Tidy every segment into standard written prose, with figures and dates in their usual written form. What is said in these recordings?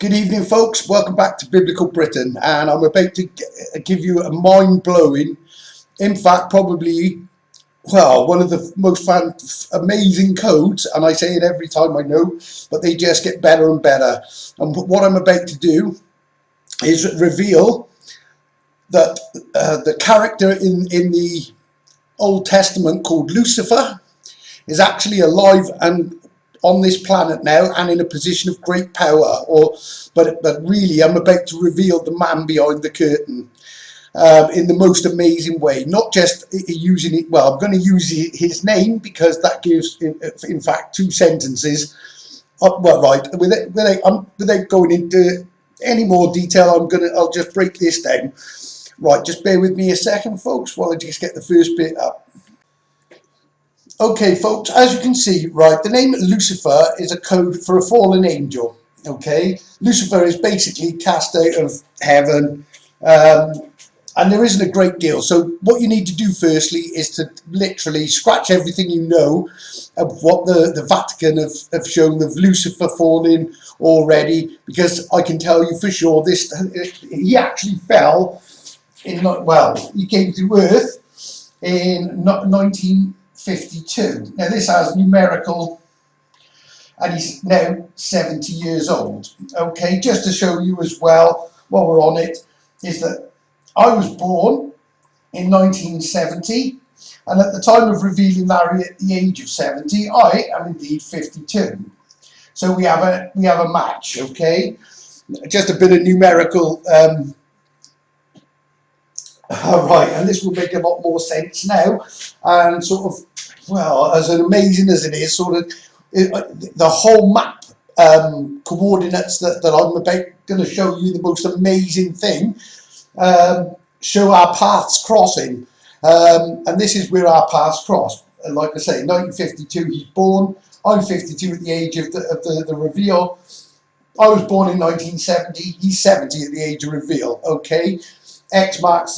Good evening, folks. Welcome back to Biblical Britain, and I'm about to give you a mind-blowing, in fact, probably, well, one of the most amazing codes, and I say it every time I know, but they just get better and better. And what I'm about to do is reveal that the character in the Old Testament called Lucifer is actually alive and on this planet now and in a position of great power. But really, I'm about to reveal the man behind the curtain in the most amazing way. Not just using it, well, I'm going to use his name because that gives, in fact, two sentences. Well, right, without going into any more detail, I'll just break this down. Right, just bear with me a second, folks, while I just get the first bit up. Okay, folks, as you can see, right, the name Lucifer is a code for a fallen angel, okay? Lucifer is basically cast out of heaven, and there isn't a great deal. So what you need to do firstly is to literally scratch everything you know of what the Vatican have shown of Lucifer falling already, because I can tell you for sure he actually fell in, well, he came to Earth in 1952. Now this has numerical, and he's now 70 years old. Okay, just to show you as well, while we're on it, is that I was born in 1970, and at the time of revealing Larry at the age of 70, I am indeed 52. So we have a match. Okay, just a bit of numerical. Right, and this will make a lot more sense now, and sort of, well, as amazing as it is, sort of the whole map coordinates that I'm about going to show you, the most amazing thing, show our paths crossing, and this is where our paths cross. And like I say, 1952 he's born, I'm 52 at the age of the reveal. I was born in 1970, he's 70 at the age of reveal. Okay, X marks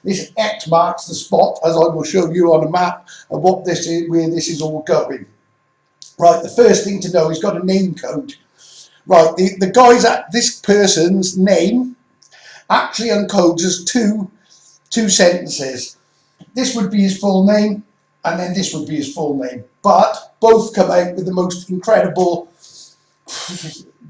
this X marks the spot, as I will show you on a map, of what this is, where this is all going. Right, the first thing to know, he's got a name code. Right, the guys at this person's name actually encodes as two sentences. This would be his full name, and then this would be his full name. But both come out with the most incredible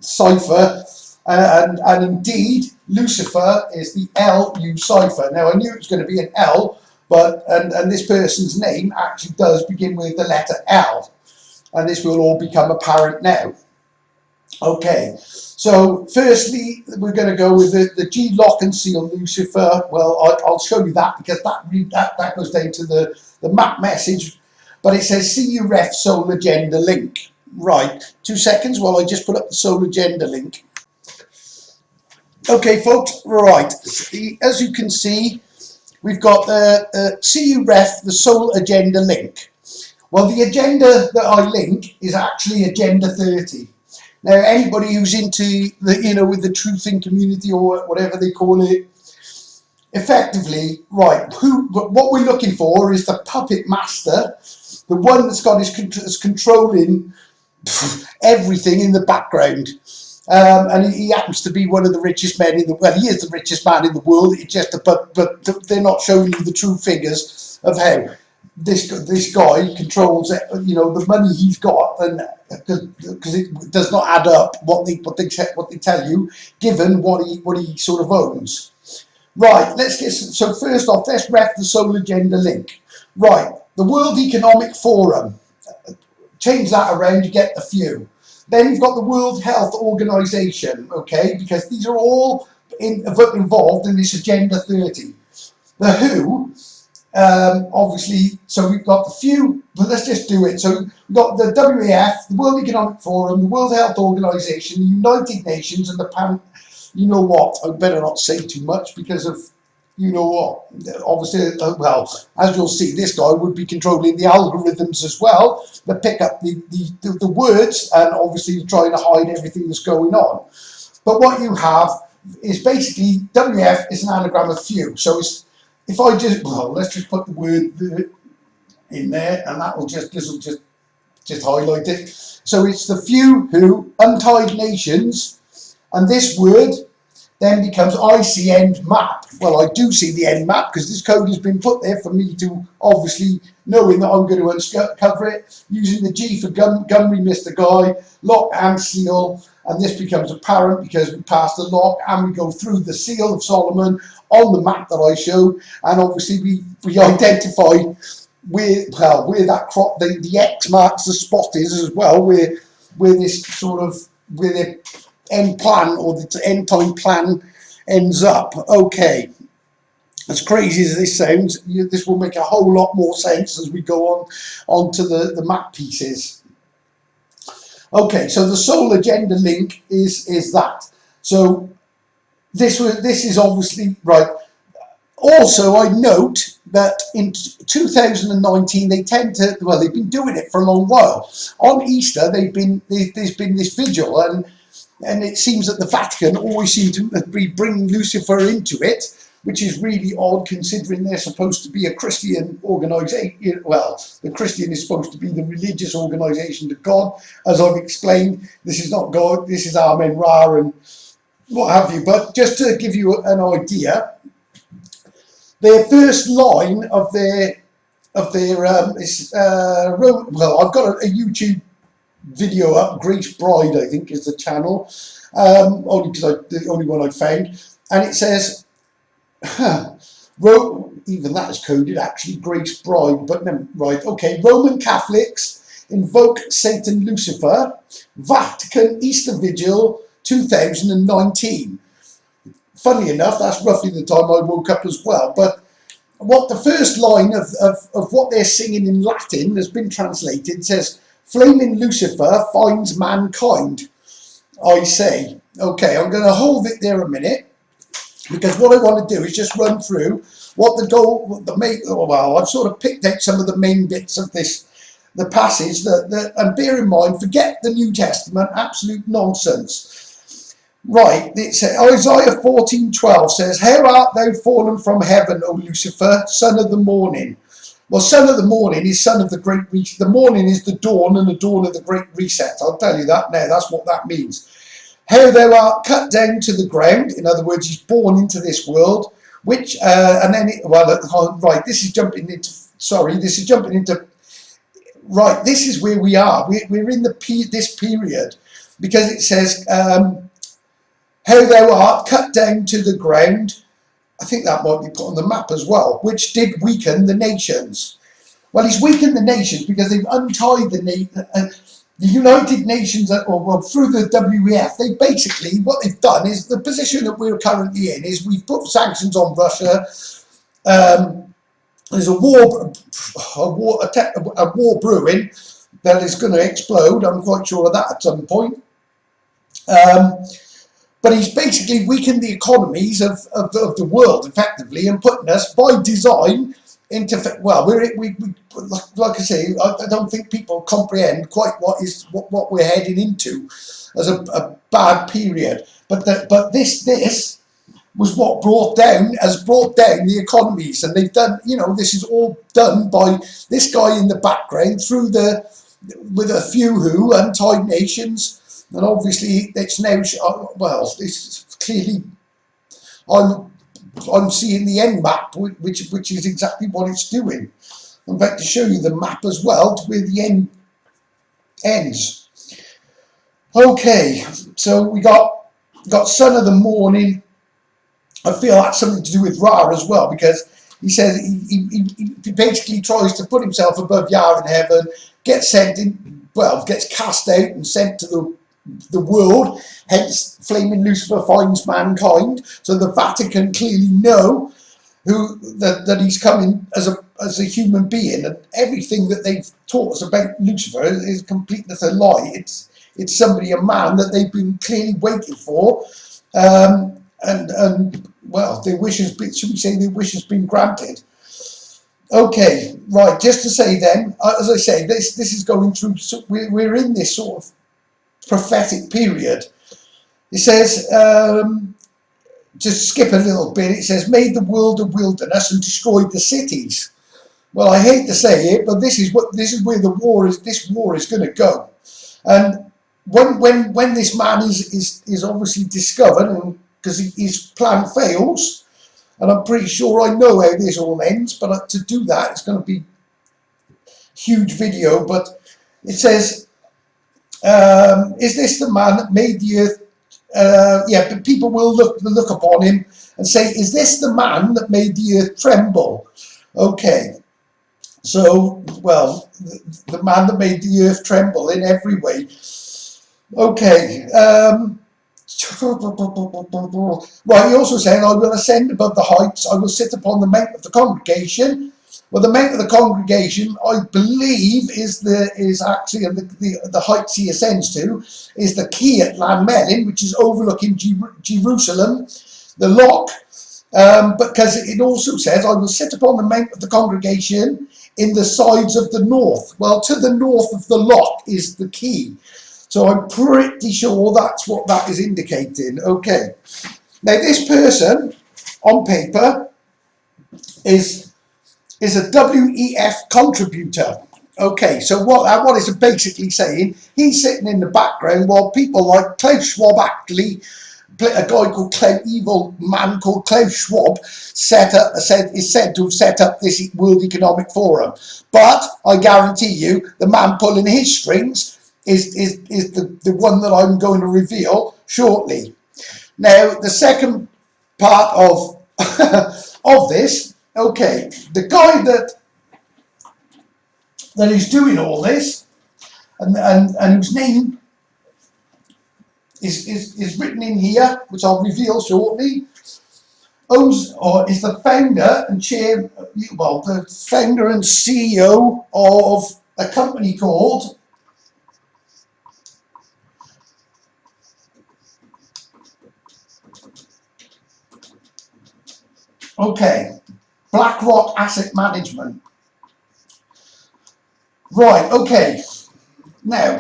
cipher. And indeed, Lucifer is the LU cipher. Now, I knew it was going to be an L, but and this person's name actually does begin with the letter L, and this will all become apparent now. Okay, so firstly, we're going to go with the G lock and seal Lucifer. Well, I'll show you that because that goes down to the map message, but it says see you ref soul agenda link. Right, 2 seconds while I just put up the soul agenda link. Okay, folks, right, as you can see, we've got the CU ref, the soul agenda link. Well, the agenda that I link is actually Agenda 30. Now, anybody who's into the, with the truthing community or whatever they call it, effectively, right, what we're looking for is the puppet master, the one that's got is controlling everything in the background. And he happens to be one of the richest men in the world. Well, he is the richest man in the world. It just, but they're not showing you the true figures of how this guy controls, the money he's got, and because it does not add up what they tell you, given what he sort of owns. Right. So first off, let's ref the soul agenda link. Right. The World Economic Forum. Change that around, you get a few. Then you've got the World Health Organization, okay, because these are all involved in this Agenda 30. The WHO, obviously, so we've got the few, but let's just do it. So we've got the WEF, the World Economic Forum, the World Health Organization, the United Nations, and the you know what, I better not say too much because of, you know what, obviously, well, as you'll see, this guy would be controlling the algorithms as well that pick up the words, and obviously trying to hide everything that's going on. But what you have is basically, WF is an anagram of few. So it's, if I just, well, let's just put the word in there, and this will just highlight it. So it's the few who, untied nations, And this word then becomes I see end map. Well, I do see the end map because this code has been put there for me to, obviously, knowing that I'm going to uncover it, using the G for Gunry Mr. Guy, lock and seal, and this becomes apparent because we pass the lock and we go through the seal of Solomon on the map that I show, and obviously we identify where that crop, the X marks the spot is as well, where this sort of, where the end plan or the end time plan ends up. Okay, as crazy as this sounds, this will make a whole lot more sense as we go on to the map pieces. Okay, so the soul agenda link is that. So this is obviously right. Also, I note that in 2019 they tend to, well, they've been doing it for a long while. On Easter, there's been this vigil, and it seems that the Vatican always seem to be bringing Lucifer into it, which is really odd considering they're supposed to be a Christian organisation. Well, the Christian is supposed to be the religious organisation to God. As I've explained, this is not God, this is Amen Ra and what have you. But just to give you an idea, their first line of their is well, I've got a YouTube video up, Grace Bride, I think is the channel, only because the only one I found, and it says, even that is coded actually, Grace Bride, but no, right, okay, Roman Catholics invoke Satan Lucifer, Vatican Easter Vigil 2019. Funnily enough, that's roughly the time I woke up as well. But what the first line of what they're singing in Latin has been translated says, "Flaming Lucifer finds mankind." I say, okay, I'm going to hold it there a minute because what I want to do is just run through what the goal, well, I've sort of picked out some of the main bits of this, the passage and bear in mind, forget the New Testament, absolute nonsense. Right, it says, Isaiah 14:12 says, "How art thou fallen from heaven, O Lucifer, son of the morning?" Well, son of the morning is son of the great reset. The morning is the dawn and the dawn of the great reset. I'll tell you that now. That's what that means. How thou art cut down to the ground. In other words, he's born into this world. Which, and then, right, this is jumping into, right, this is where we are. We're in this period because it says, how thou art cut down to the ground. I think that might be put on the map as well, which did weaken the nations. Well, he's weakened the nations because they've untied the United Nations, through the WEF. They basically, what they've done is, the position that we're currently in is we've put sanctions on Russia. There's a war brewing that is going to explode. I'm quite sure of that at some point. But he's basically weakened the economies of the world effectively and putting us by design into, well, we like I say, I don't think people comprehend quite what we're heading into as a bad period. But this was what brought down the economies, and they've done, this is all done by this guy in the background with a few who untied nations. And obviously, it's now, well, it's clearly, I'm seeing the end map, which is exactly what it's doing. I'm about to show you the map as well, to where the end ends. Okay, so we got son of the morning. I feel that's something to do with Ra as well, because he says he basically tries to put himself above Yah in heaven, gets cast out and sent to the world, hence flaming Lucifer finds mankind. So the Vatican clearly know that he's coming as a human being, and everything that they've taught us about Lucifer is completely a lie. It's somebody, a man that they've been clearly waiting for, and well, their wish has been, should we say, their wish has been granted. Okay, right, just to say then, as I say, this is going through, we're in this sort of prophetic period. It says, just skip a little bit, it says, made the world a wilderness and destroyed the cities. Well, I hate to say it, but this is where this war is going to go. And when this man is obviously discovered, and because his plan fails, and I'm pretty sure I know how this all ends, but to do that, it's going to be huge video. But it says, is this the man that made the earth? Yeah, but people will look upon him and say, is this the man that made the earth tremble? Okay, so, well, the man that made the earth tremble in every way. Okay, right, he also said, I will ascend above the heights, I will sit upon the mount of the congregation. Well, the mount of the congregation, I believe, is actually the heights he ascends to, is the key at Lan Melin, which is overlooking Jerusalem, the lock. Because it also says, I will sit upon the mount of the congregation in the sides of the north. Well, to the north of the lock is the key. So I'm pretty sure that's what that is indicating. Okay. Now, this person on paper is a WEF contributor. Okay, so what is it basically saying? He's sitting in the background while people like Klaus Schwab, actually, a guy called evil man called Klaus Schwab, is said to have set up this World Economic Forum. But I guarantee you, the man pulling his strings is the one that I'm going to reveal shortly. Now, the second part of of this. Okay, the guy that is doing all this, and whose name is written in here, which I'll reveal shortly, is the founder and the founder and CEO of a company called BlackRock Asset Management. Right, okay. Now,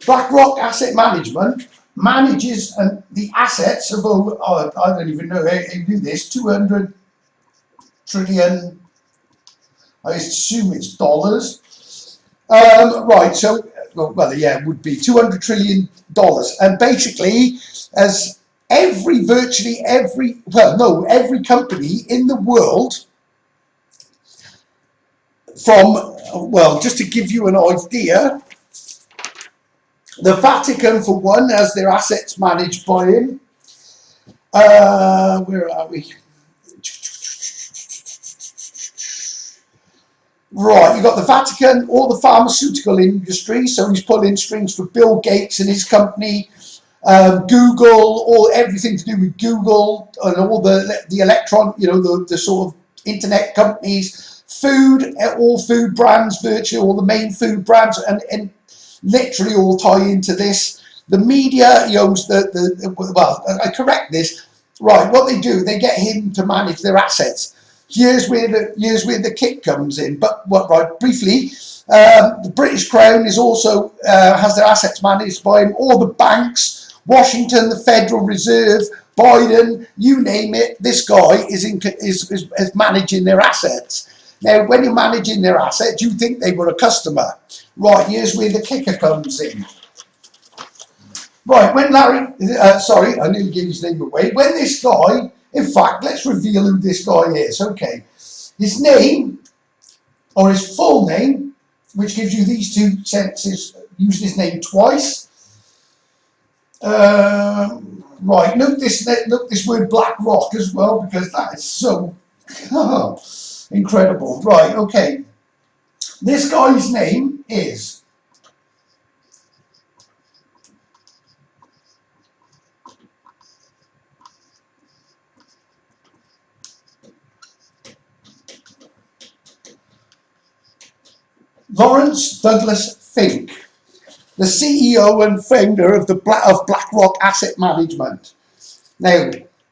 BlackRock Asset Management manages the assets of over, I don't even know how to do this, 200 trillion, I assume it's dollars. Right, so, well, yeah, it would be $200 trillion. And basically, as virtually every company in the world, just to give you an idea, the Vatican, for one, has their assets managed by him. Where are we? Right, you've got the Vatican, all the pharmaceutical industry, so he's pulling strings for Bill Gates and his company. Google, everything to do with Google and all the electron, the sort of internet companies, all food brands, virtually all the main food brands, and literally all tie into this. The media, I correct this. Right, what they do, they get him to manage their assets. Here's where the kick comes in. But briefly, the British Crown is also has their assets managed by him. All the banks. Washington, the Federal Reserve, Biden, you name it, this guy is managing their assets. Now, when you're managing their assets, you think they were a customer. Right, here's where the kicker comes in. Right, when sorry, I nearly gave his name away. When this guy, in fact, let's reveal who this guy is. Okay, his name, or his full name, which gives you these two sentences, using his name twice. Right, note this word BlackRock as well, because that is so incredible. Right, okay. This guy's name is Lawrence Douglas Fink, the CEO and founder of BlackRock Asset Management. Now,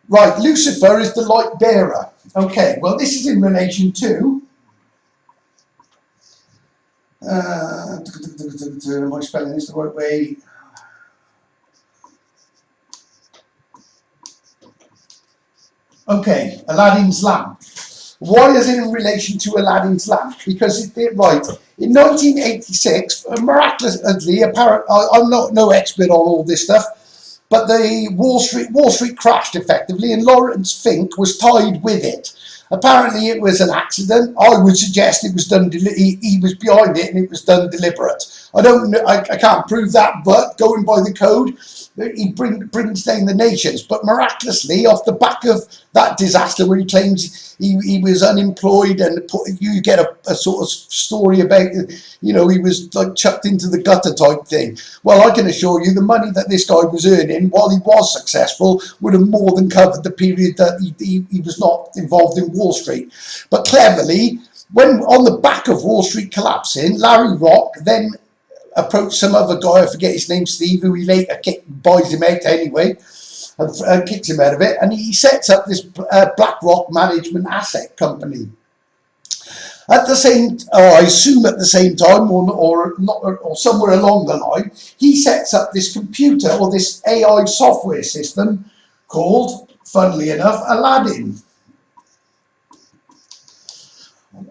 right, Lucifer is the light bearer. Okay, well, this is in relation to. Am I spelling this the right way? Okay, Aladdin's lamp. Why is it in relation to Aladdin's lamp? Because right, in 1986, miraculously, I'm not no expert on all this stuff, but the Wall Street crashed effectively, and Lawrence Fink was tied with it. Apparently, it was an accident. I would suggest it was done. He was behind it, and it was done deliberate. I don't know. I can't prove that, but going by the code, he brings down the nations. But miraculously, off the back of that disaster, where he claims he was unemployed, and you get a sort of story about, you know, he was like chucked into the gutter type thing. Well, I can assure you, the money that this guy was earning while he was successful would have more than covered the period that he was not involved in Wall Street. But cleverly, when on the back of Wall Street collapsing, Larry Rock then approached some other guy, I forget his name, Steve, who he later buys him out anyway, and kicks him out of it, and he sets up this BlackRock management asset company. At the same, or I assume at the same time, or somewhere along the line, he sets up this computer or this AI software system called, funnily enough, Aladdin.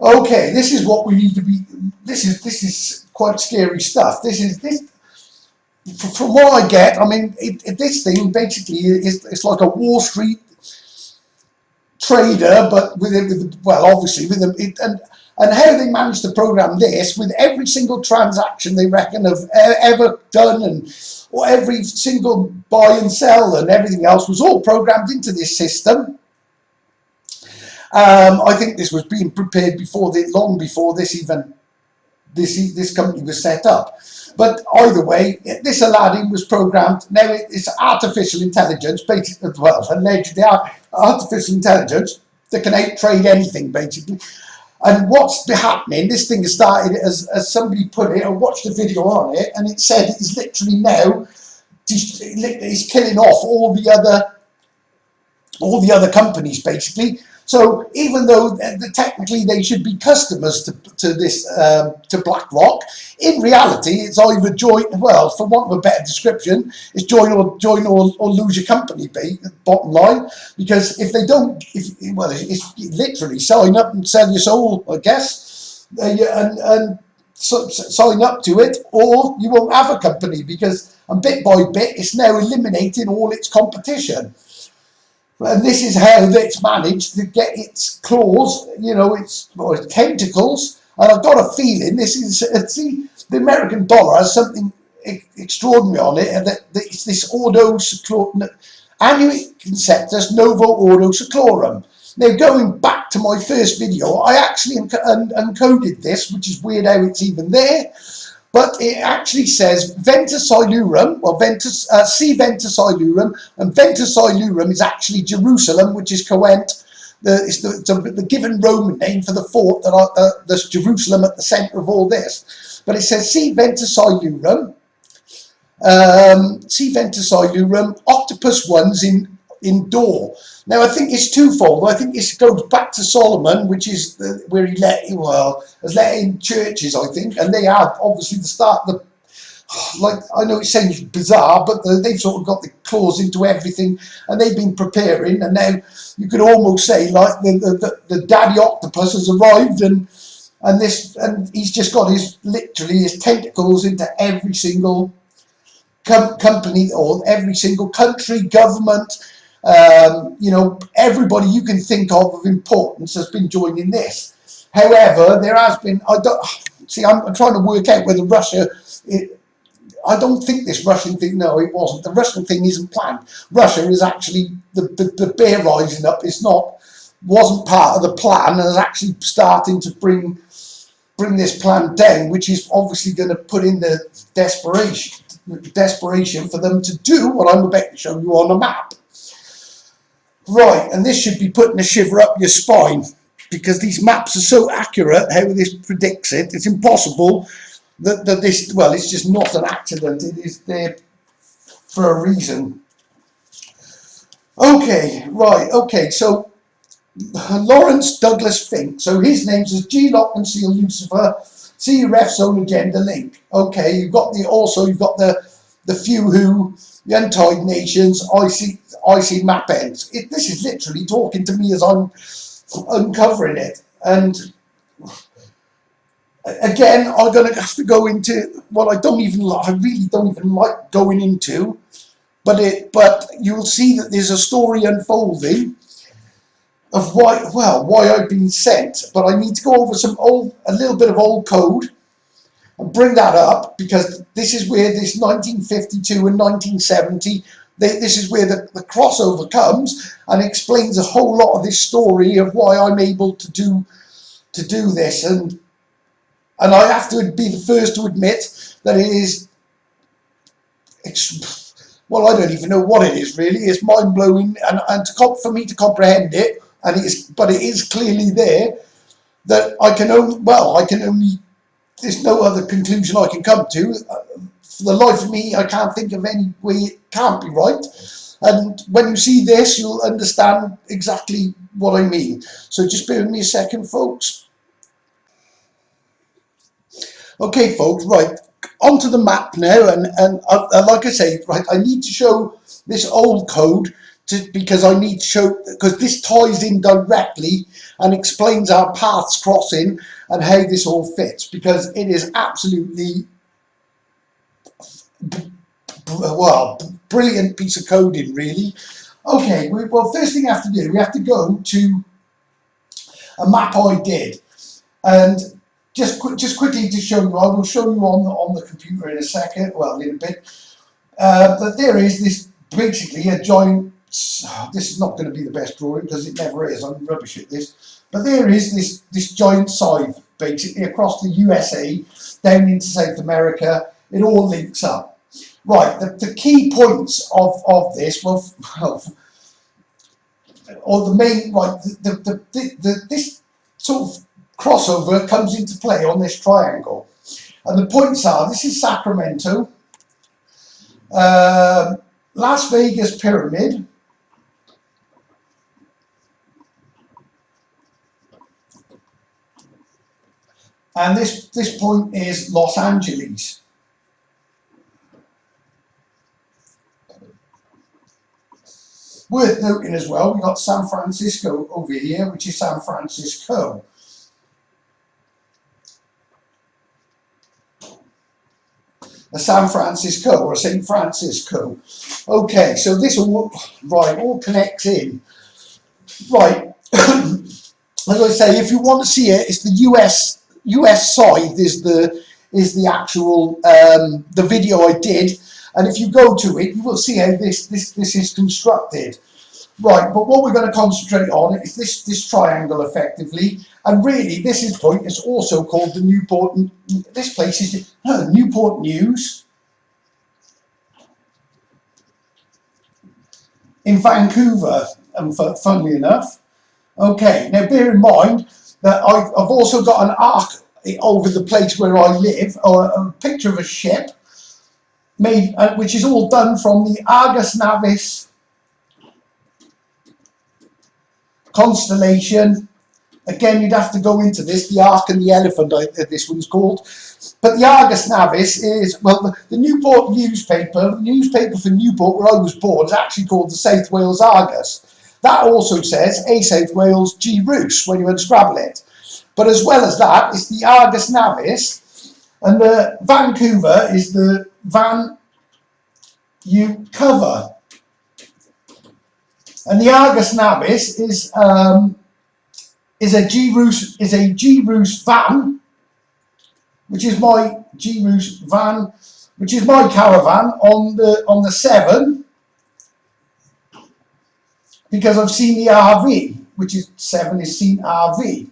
Okay, this is what we need to be. This is quite scary stuff. From what I get, I mean, this thing basically it's like a Wall Street trader, but obviously with them, and how they managed to program this with every single transaction they reckon have ever done, or every single buy and sell and everything else was all programmed into this system. I think this was being prepared long before this company was set up. But either way, this Aladdin was programmed. Now it's artificial intelligence, basically, allegedly artificial intelligence that can out-trade anything, basically. And what's happening, this thing has started, as somebody put it, I watched a video on it, and it said it's literally now, it's killing off all the other companies, basically. So even though technically they should be customers to BlackRock, in reality it's either join, well, for want of a better description, it's join or lose your company, bottom line. Because if they don't, it's literally sign up and sell your soul, I guess, and sign up to it, or you won't have a company, because bit by bit it's now eliminating all its competition. And this is how it's managed to get its claws, its tentacles. And I've got a feeling this is, see, the American dollar has something extraordinary on it, and that it's this Annuit Conceptus Novo Ordo Seclorum. Now, going back to my first video, I actually uncoded this, which is weird how it's even there. But it actually says Ventus Silurum, C Ventus Silurum, and Ventus Silurum is actually Jerusalem, which is Coent. It's the given Roman name for the fort that's Jerusalem at the centre of all this. But it says C Ventus Silurum, octopus ones in door. Now, I think it's twofold. I think this goes back to Solomon, which is where he has let in churches, I think, and they have obviously I know it sounds bizarre, but they've sort of got the claws into everything, and they've been preparing, and now you could almost say like the daddy octopus has arrived, and he's just got his tentacles into every single company or every single country, government. Everybody you can think of importance has been joining this. However, there has been, I'm trying to work out whether Russia, I don't think this Russian thing, no, it wasn't. The Russian thing isn't planned. Russia is actually, the bear rising up wasn't part of the plan, and is actually starting to bring this plan down, which is obviously going to put in the desperation for them to do what I'm about to show you on a map. Right, and this should be putting a shiver up your spine, because these maps are so accurate, how this predicts it. It's impossible that this, it's just not an accident. It is there for a reason. Okay, right, okay, so Lawrence Douglas Fink. So his name is G. Lock and Seal Lucifer, C. Ref Soul Agenda Link. Okay, you've got the few who, the untied nations, I see map ends. This is literally talking to me as I'm uncovering it. And again, I'm going to have to go into what I really don't even like going into, but you'll see that there's a story unfolding of why I've been sent. But I need to go over a little bit of old code and bring that up, because this is where this 1952 and 1970, this is where the crossover comes and explains a whole lot of this story of why I'm able to do this. And I have to be the first to admit that it is, well, I don't even know what it is really. It's mind-blowing, and for me to comprehend it, but it is clearly there, that I can only, there's no other conclusion I can come to. For the life of me, I can't think of any way it can't be right. And when you see this, you'll understand exactly what I mean. So just bear with me a second, folks. Okay, folks, right, onto the map now, and like I say, right, I need to show this old code because I need to show, because this ties in directly and explains our paths crossing and how this all fits, because it is absolutely, well, brilliant piece of coding, really. Okay, well, first thing I have to do, we have to go to a map I did, and just quickly to show you, I will show you on the computer in a second, well, in a bit, but there is this, basically a giant, this is not going to be the best drawing because it never is, I'm rubbish at this, but there is this giant scythe, basically across the USA, down into South America. It all links up. Right, the key points of this, or the main, right, this sort of crossover comes into play on this triangle, and the points are, this is Sacramento, Las Vegas Pyramid, and this point is Los Angeles. Worth noting as well, we've got San Francisco over here, which is San Francisco. A San Francisco or a St. Francisco. Okay, so this all connects in. Right, as I say, if you want to see it, it's the US side is the actual the video I did, and if you go to it, you will see how this is constructed. Right, but what we're going to concentrate on is this triangle effectively, and really this point is also called the Newport. This place is Newport News in Vancouver, and funnily enough. Okay, now bear in mind that I've also got an arc over the place where I live, or a picture of a ship made, which is all done from the Argus Navis constellation. Again, you'd have to go into this, the Ark and the Elephant, this one's called. But the Argus Navis is, well, the Newport newspaper, the newspaper for Newport where I was born, is actually called the South Wales Argus. That also says A South Wales G Roos when you unscrabble it. But as well as that, it's the Argus Navis, and the Vancouver is the Van U cover. And the Argus Navis is a G Roos van, which is my G Roos van, which is my caravan on the 7, because I've seen the RV, which is 7 is seen RV.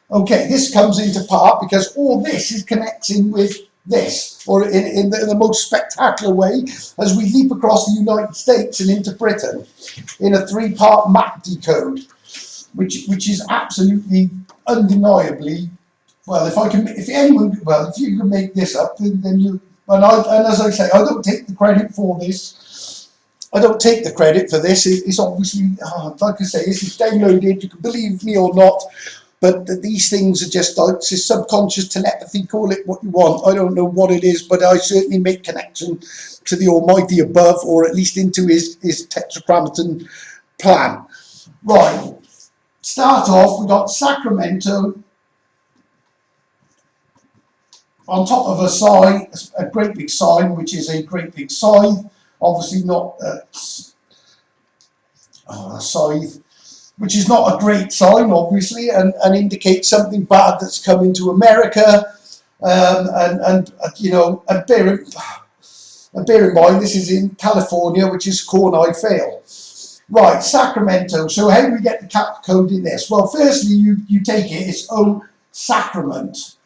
Okay, this comes into part because all this is connecting with this, or in the most spectacular way, as we leap across the United States and into Britain in a 3-part map decode, which is absolutely undeniably, well, if you can make this up, then you, and as I say, I don't take the credit for this. I don't take the credit for this. It's obviously, like I say, this is downloaded, you can believe me or not, but these things are just, it's a subconscious telepathy, call it what you want. I don't know what it is, but I certainly make connection to the almighty above, or at least into his tetragrammaton plan. Right. start off, we got Sacramento on top of a sign, a great big sign, which is a great big scythe, obviously not a scythe, which is not a great sign, obviously, and indicates something bad that's coming to America. You know, and bear in mind, this is in California, which is Cornell Fail. Right, Sacramento. So how do we get the cap code in this? Well, firstly, you take it, it's O Sacrament.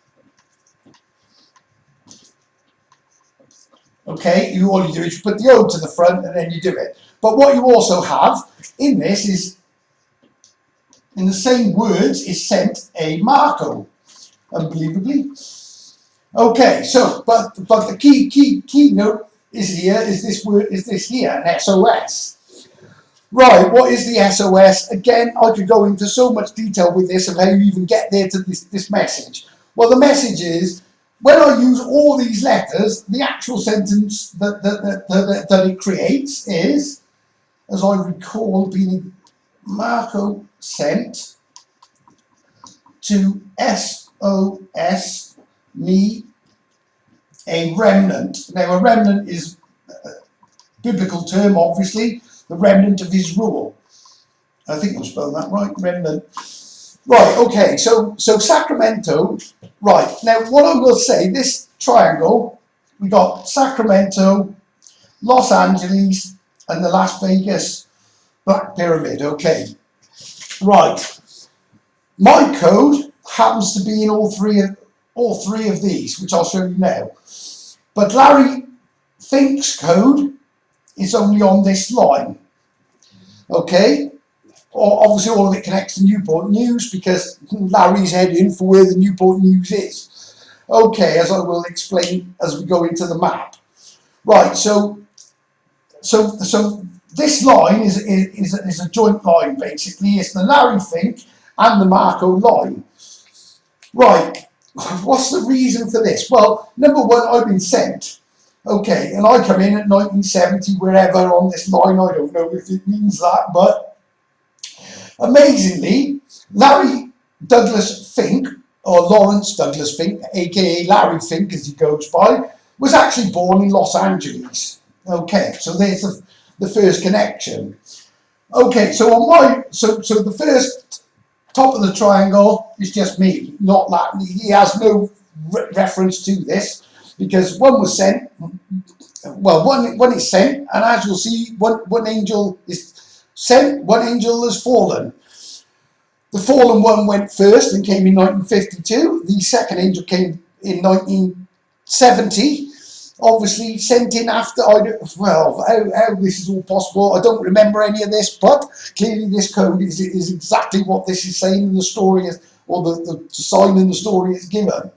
Okay, all you do is you put the O to the front and then you do it. But what you also have in this is, in the same words, is sent a Marco, unbelievably. Okay, so but the key note is here, is this word, is this here, an SOS. Right, what is the SOS? Again, I could go into so much detail with this of how you even get there to this message. Well, the message is, when I use all these letters, the actual sentence that it creates is, as I recall, being Marco sent to SOS me a remnant. Now, a remnant is a biblical term, obviously, the remnant of his rule. I think I'm spelling that right, remnant. Right, okay, so Sacramento, right, now what I will say, this triangle, we got Sacramento, Los Angeles, and the Las Vegas Black Pyramid, okay. Right, my code happens to be in all three of these, which I'll show you now. But Larry Fink's code is only on this line, okay. Obviously, all of it connects to Newport News because Larry's heading for where the Newport News is. Okay, as I will explain as we go into the map. Right, so this line is a joint line, basically. It's the Larry Fink and the Marco line. Right, what's the reason for this? Well, number one, I've been sent. Okay, and I come in at 1970, wherever on this line. I don't know if it means that, but amazingly, Larry Douglas Fink, or Lawrence Douglas Fink, aka Larry Fink as he goes by, was actually born in Los Angeles. Okay, so there's the first connection. Okay, so on my so the first top of the triangle is just me, not that. He has no reference to this because one was sent. Well, one is sent, and as you'll see, one angel is sent, one angel has fallen. The fallen one went first and came in 1952. The second angel came in 1970. Obviously sent in after, how this is all possible, I don't remember any of this, but clearly this code is exactly what this is saying in the story, is, or the sign in the story is given.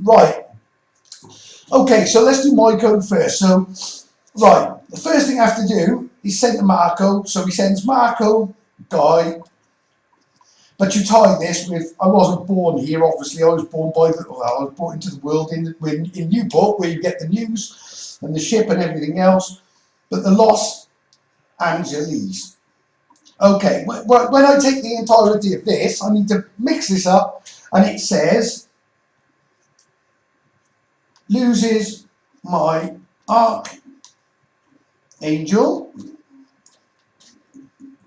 Right. Okay, so let's do my code first. So, right, the first thing I have to do is send to Marco. So he sends Marco, Guy, but you tie this with, I wasn't born here, obviously. I was born I was brought into the world in Newport, where you get the news and the ship and everything else. But the Los Angeles. Okay, when I take the entirety of this, I need to mix this up, and it says, loses my archangel.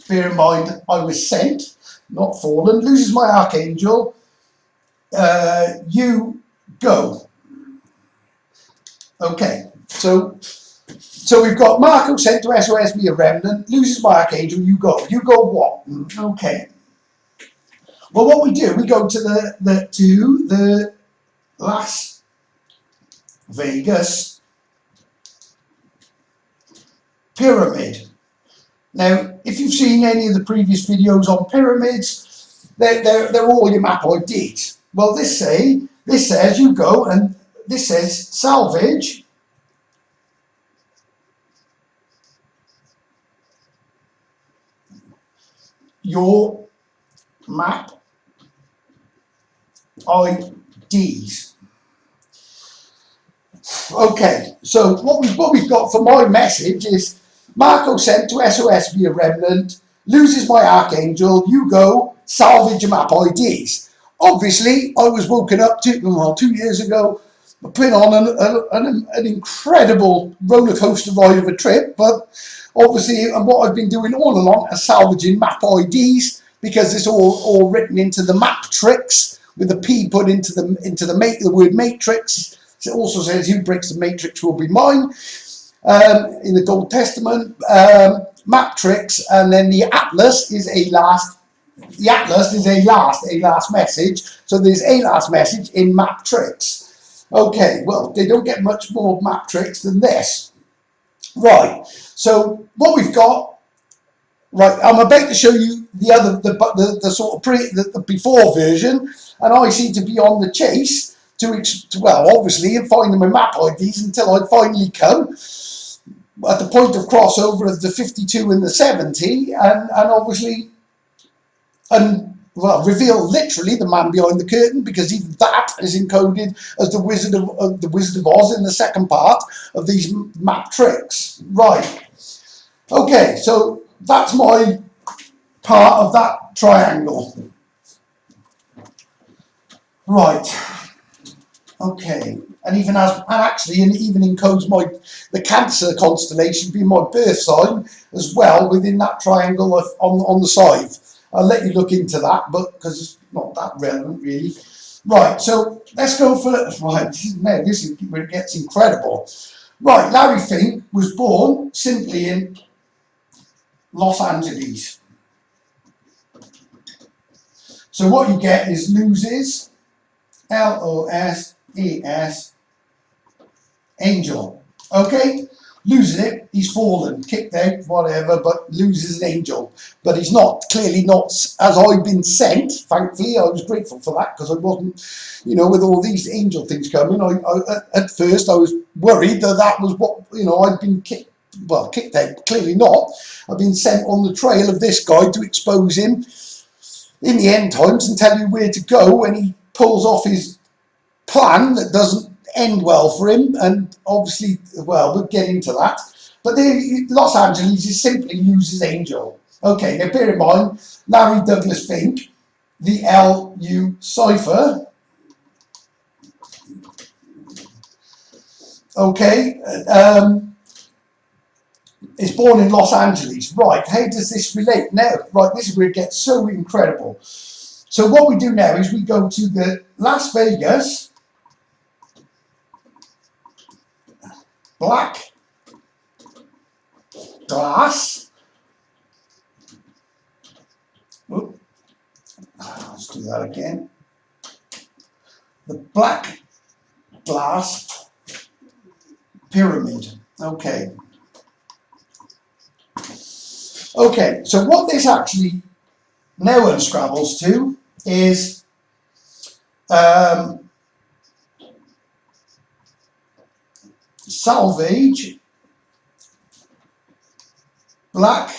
Bear in mind, I was sent, not fallen. Loses my archangel. You go. Okay, so we've got Marco sent to SOS be a remnant. Loses my archangel. You go. You go what? Okay. Well, what we do, we go to the Las Vegas Pyramid. Now, if you've seen any of the previous videos on pyramids, they're all your map I did. Well, this says you go, and this says salvage your map IDs. Okay, so what we've got for my message is Marco sent to SOS via remnant. loses my archangel, you go salvage your map IDs. Obviously, I was woken up 2 years ago, put on an incredible roller coaster ride of a trip, but obviously, and what I've been doing all along is salvaging map IDs, because it's all written into the map tricks with the P put into the word matrix. It also says, who breaks the matrix will be mine, in the Old Testament. Map tricks, and then the atlas is a last message. So there's a last message in map tricks. Okay, well, they don't get much more map tricks than this. Right, so what we've got, right, I'm about to show you the sort of the before version, and I seem to be on the chase to well, obviously, and finding my map IDs until I finally come at the point of crossover of the 52 and the 70, and obviously, well, reveal literally the man behind the curtain, because even that is encoded as the Wizard of Oz in the second part of these map tricks. Right. Okay, so that's my part of that triangle. Right. Okay, and even encodes the Cancer constellation being my birth sign as well within that triangle on the side. I'll let you look into that, but because it's not that relevant really. Right, so let's go for right. This is where it gets incredible. Right, Larry Fink was born simply in Los Angeles. So what you get is loses, LOSES, angel. Okay, loses it, he's fallen, kicked out, whatever, but loses an angel. But he's clearly not as I've been sent. Thankfully, I was grateful for that, because I wasn't, with all these angel things coming. At first I was worried that was what, I'd been kicked out. Clearly not. I've been sent on the trail of this guy to expose him in the end times and tell you where to go when he pulls off his plan that doesn't end well for him, and obviously, well, we'll get into that. But Los Angeles is simply uses angel. Okay, now bear in mind, Larry Douglas Fink, the LU cipher. Okay, is born in Los Angeles. Right, how does this relate? Now, right, this is where it gets so incredible. So what we do now is we go to the Las Vegas black glass. Oop. Let's do that again. The black glass pyramid. Okay. Okay, so what this actually now unscrabbles to is salvage black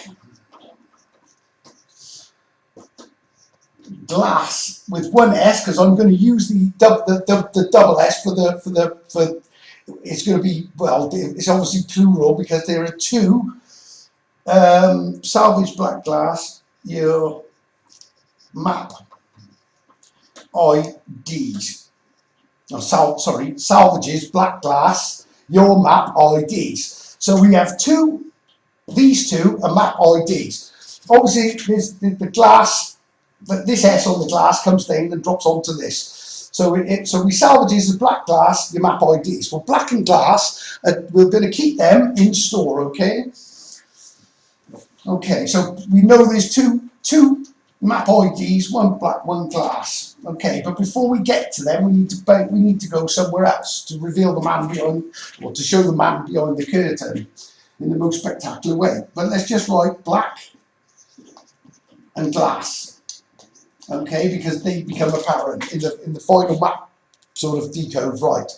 glass with one S, because I'm going to use the double S for it's going to be, well, it's obviously plural because there are two. Salvage black glass, your map IDs. Oh, salvages black glass, your map IDs. So we have these two are map IDs. Obviously, the glass, this S on the glass comes down and drops onto this. So we salvages the black glass, your map IDs. Well, black and glass, we're going to keep them in store, okay? Okay, so we know there's two map IDs, one black, one glass. Okay, but before we get to them, we need to go somewhere else to reveal the man behind, or to show the man behind the curtain in the most spectacular way. But let's just write black and glass. Okay, because they become apparent in the final map sort of decode. Right.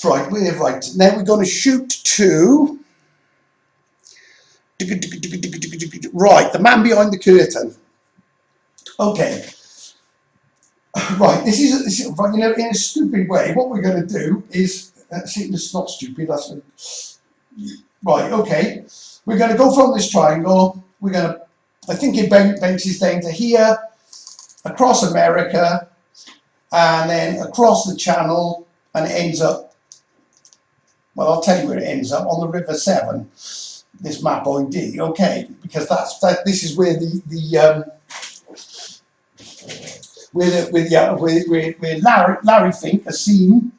Right, we're right. Now we're going to shoot to right, the man behind the curtain. Okay. Right, this is in a stupid way. What we're going to do is, see, it's not stupid. Right, okay. We're going to go from this triangle. We're going to, I think it bounces down to here, across America, and then across the channel, and it ends up, well, I'll tell you where it ends up, on the River Severn, this map ID, okay, because this is where where Larry Fink has seen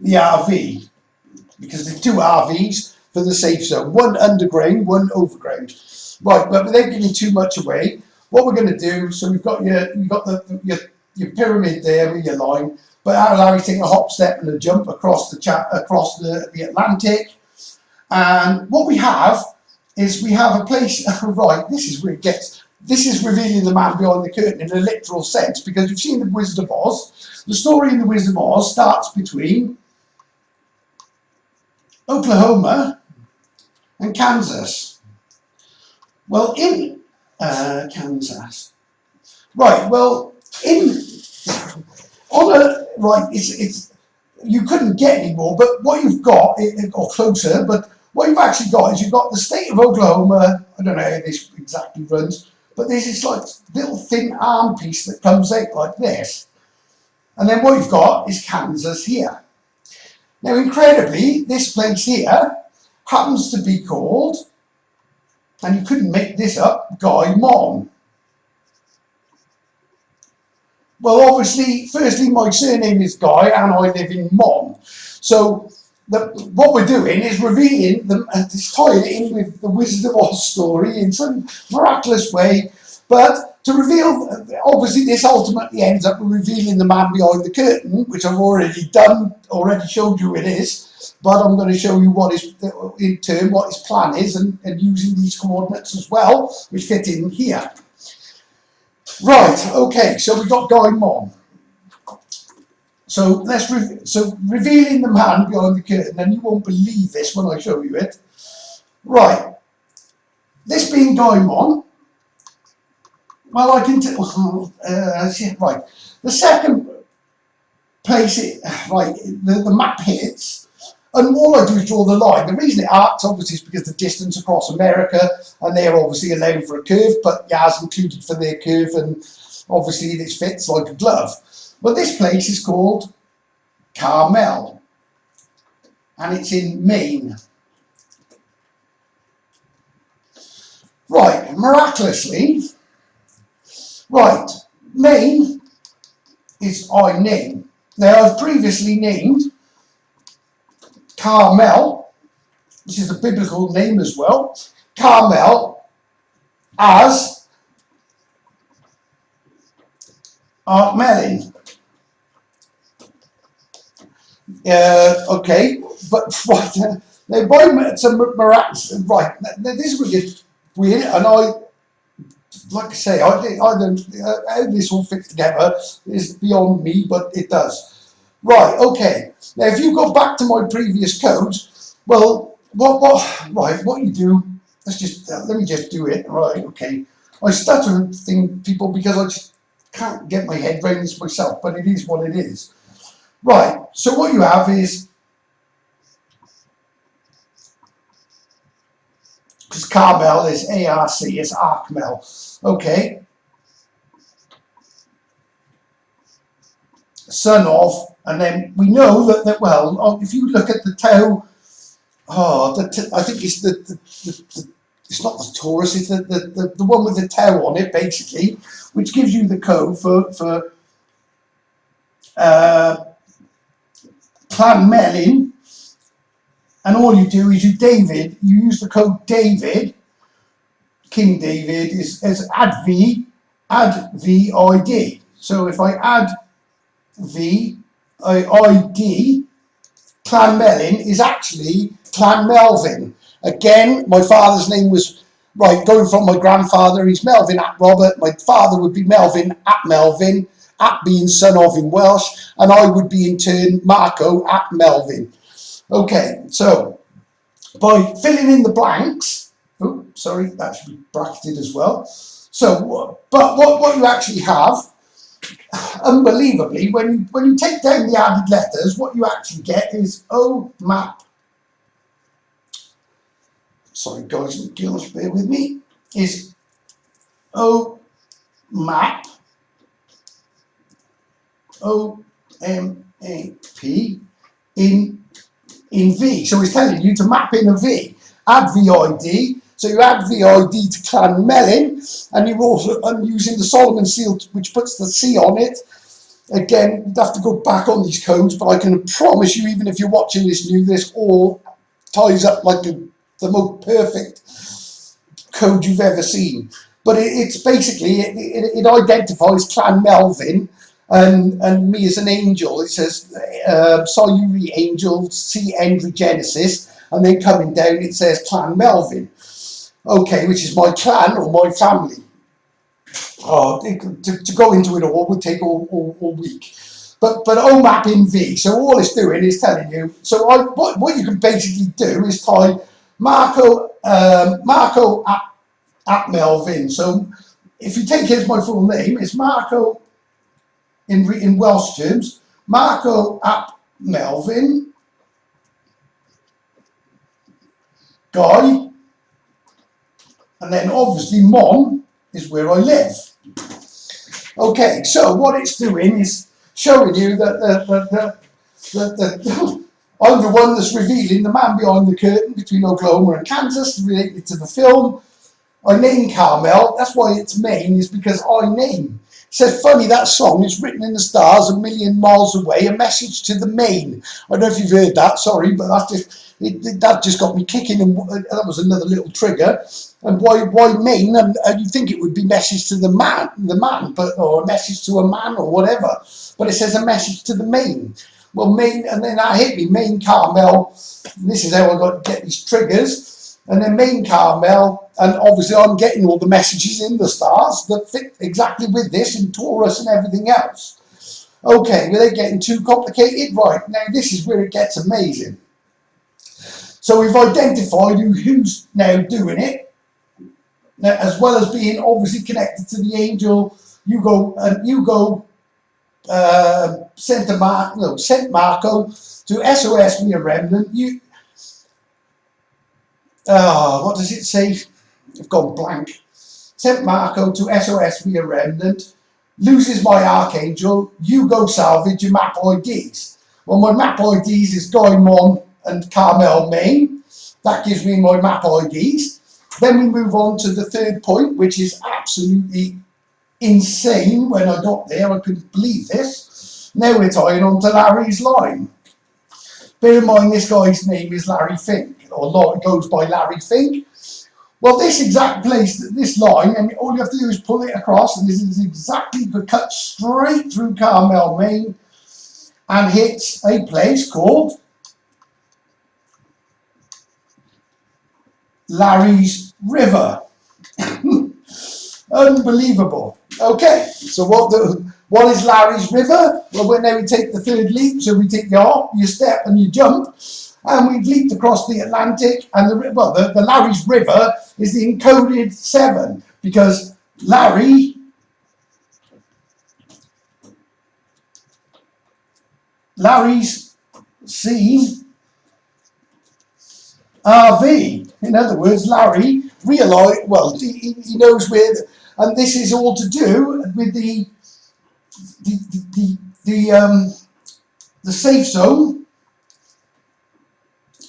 the RV, because there's two RVs for the safe zone, one underground, one overground. Right, but without giving too much away, what we're going to do, so we've got your pyramid there with your line, but Larry's taking a hop, step, and a jump across the Atlantic. And what we have is we have a place, right, this is where it gets, this is revealing the man behind the curtain in a literal sense, because you've seen the Wizard of Oz. The story in the Wizard of Oz starts between Oklahoma and Kansas. Well, in Kansas, right? Well, it's you couldn't get any more. But what you've got, or closer, but what you've actually got is you've got the state of Oklahoma. I don't know how this exactly runs, but there's this like little thin arm piece that comes out like this, and then what you've got is Kansas here. Now, incredibly, this place here happens to be called, and you couldn't make this up, Guy Mon. Well, obviously, firstly, my surname is Guy, and I live in Mon. So what we're doing is revealing it's tying it in with the Wizard of Oz story in some miraculous way. But to reveal, obviously, this ultimately ends up revealing the man behind the curtain, which I've already showed you it is. But I'm going to show you what his plan is, and using these coordinates as well, which fit in here. Right, okay, so we've got Guy Mon. So revealing the man behind the curtain, and you won't believe this when I show you it. Right, this being Guy Mon, well, I can right. The second place, the map hits, and all I do is draw the line. The reason it arcs, obviously, is because the distance across America, and they're obviously allowing for a curve, but Yaz included for their curve, and obviously this fits like a glove. But this place is called Carmel, and it's in Maine. Right, miraculously, right, Maine is I name. Now, I've previously named Carmel, which is a biblical name as well, Carmel as Melin. Okay, but right, now by some miraculous, right, now this is really weird, and like I say, I don't, how this all fits together is beyond me, but it does. Right, okay. Now, if you go back to my previous code, well, what you do, let me just do it. Right, okay. I stutter people because I just can't get my head around this myself, but it is what it is. Right, so what you have is, because Carmel is A-R-C, it's Arkmel. Okay. Son of, and then we know that well, if you look at the Tau, I think it's it's not the Taurus, it's the one with the Tau on it, basically, which gives you the code for Clan Melin. And all you do is you use the code David, King David, is add VID. So if I add VID, Clan Melin is actually Clan Melvin. Again, my father's name was, right, going from my grandfather, he's Melvin at Robert, my father would be Melvin, at being son of in Welsh, and I would be in turn Marco at Melvin. Okay, so by filling in the blanks, oh, sorry, that should be bracketed as well. So, but what you actually have, unbelievably, when you take down the added letters, what you actually get is O map sorry guys and girls, bear with me, is OMAP, OMAP in V. So it's telling you to map in a V. Add VID. So you add VID to Clan Melon, and you're also using the Solomon seal, which puts the C on it. Again, you'd have to go back on these codes, but I can promise you, even if you're watching this new, this all ties up like the most perfect code you've ever seen. But it's basically, it identifies Clan Melvin and me as an angel. It says Sayuri Angel, C. Henry Genesis, and then coming down it says Clan Melvin. Okay, which is my clan or my family. To go into it all would take all week. But OMAP in V, so all it's doing is telling you. So what you can basically do is type Marco at Melvin. So if you take it as my full name, it's Marco in Welsh terms, Marco at Melvin, Guy, and then obviously Mon is where I live. Okay, so what it's doing is showing you that I'm the one that's revealing the man behind the curtain between Oklahoma and Kansas related to the film. I name Carmel, that's why it's Maine, is because I name. It says, funny, that song is written in the stars a million miles away, a message to the Maine. I don't know if you've heard that, sorry, but that just got me kicking, and that was another little trigger. And why Maine? And you think it would be message to the man, but or a message to a man or whatever. But it says a message to the Maine. Well, Maine, and then that hit me, Maine Carmel. This is how I got to get these triggers. And then Maine Carmel, and obviously I'm getting all the messages in the stars that fit exactly with this and Taurus and everything else. Okay, without getting too complicated, right, now this is where it gets amazing. So we've identified who's now doing it, now, as well as being obviously connected to the angel Hugo sent Marco to SOS Me a Remnant. What does it say? I've gone blank. Sent Marco to SOS Me a Remnant. Loses my archangel. Hugo salvage your map IDs. Well, my map IDs is Guy, Mon and Carmel, Maine. That gives me my map IDs. Then we move on to the third point, which is absolutely insane. When I got there, I couldn't believe this. Now we're tying on to Larry's line. Bear in mind, this guy's name is Larry Fink, or it goes by Larry Fink. Well, this exact place, this line, and all you have to do is pull it across, and this is exactly cut straight through Carmel, Maine, and hits a place called Larry's River. Unbelievable. Okay, so what is Larry's River? Well, now we take the third leap, so we take your hop, your step, and your jump, and we've leaped across the Atlantic, and the Larry's River is the encoded 7, because Larry's seen RV. In other words, Larry realised, well, he knows where, and this is all to do with the safe zone.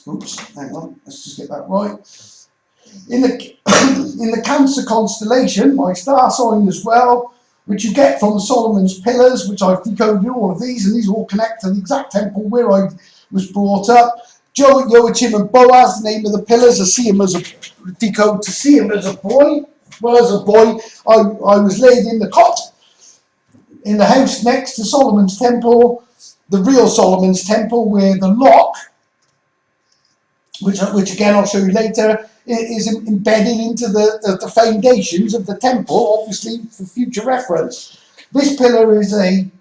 Oops, hang on, let's just get that right. In the Cancer constellation, my star sign as well, which you get from the Solomon's pillars, which I've decoded all of these, and these all connect to the exact temple where I was brought up. Joachim and Boaz, the name of the pillars, I see him as a decode to see him as a boy. Well, as a boy, I was laid in the cot in the house next to Solomon's temple, the real Solomon's temple, where the lock, which again I'll show you later, is embedded into the foundations of the temple, obviously for future reference. This pillar is an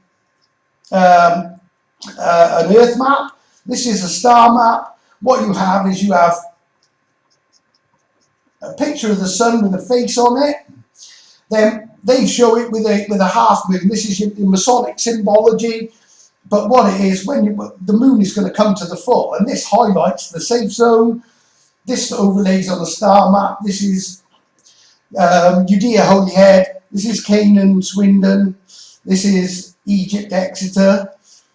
earth map. This is a star map. What you have is you have a picture of the sun with a face on it. Then they show it with a half moon. This is your Masonic symbology. But what it is, when the moon is going to come to the full, and this highlights the safe zone. this overlays on a star map. This is Judea Holyhead. This is Canaan Swindon. This is Egypt Exeter.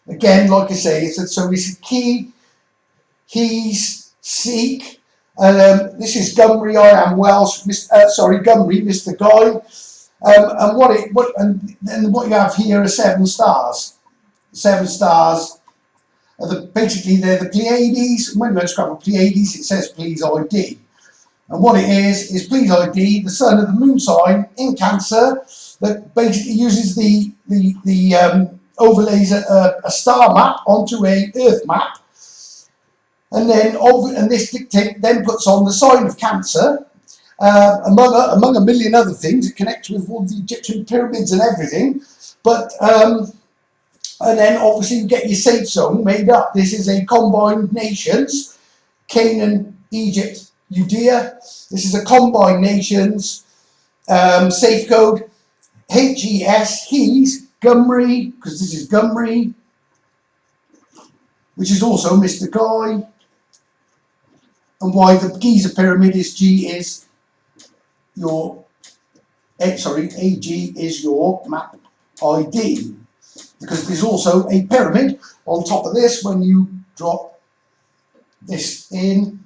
Again, like I say, so it's Key, He's, Seek. This is Gymri, I am Welsh. Gymri, Mr. Guy. And what you have here are 7 stars. 7 stars. Basically, they're the Pleiades. When you describe a Pleiades, it says please ID. And what it is please ID, the sun of the moon sign in Cancer, that basically uses the overlays a star map onto a Earth map, and this dictate then puts on the sign of Cancer, among a million other things. It connects with all the Egyptian pyramids and everything, but and then obviously you get your safe zone made up. This is a combined nations, Canaan, Egypt, Judea. This is a combined nations safe code. HES, He's, Gymri, because this is Gymri, which is also Mr. Guy. And why the Giza pyramid is G is your, AG is your map ID. Because there's also a pyramid on top of this when you drop this in.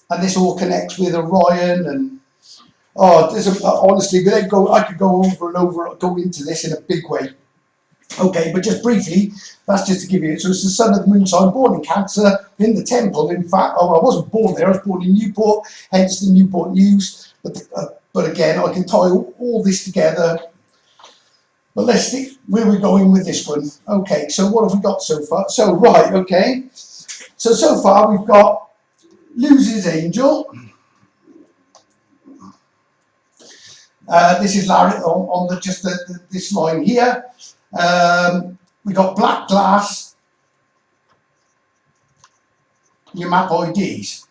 And this all connects with Orion and honestly, I could go over and over, go into this in a big way. Okay, but just briefly, that's just to give you it. So it's the sun of the moon sign, born in Cancer, in the temple. In fact, I wasn't born there, I was born in Newport, hence the Newport News. But again, I can tie all this together. But let's stick where we're going with this one. Okay, so what have we got so far? So, right, okay. So far we've got Loses Angel. This is Larry on this line here. We got Black Glass, your map IDs.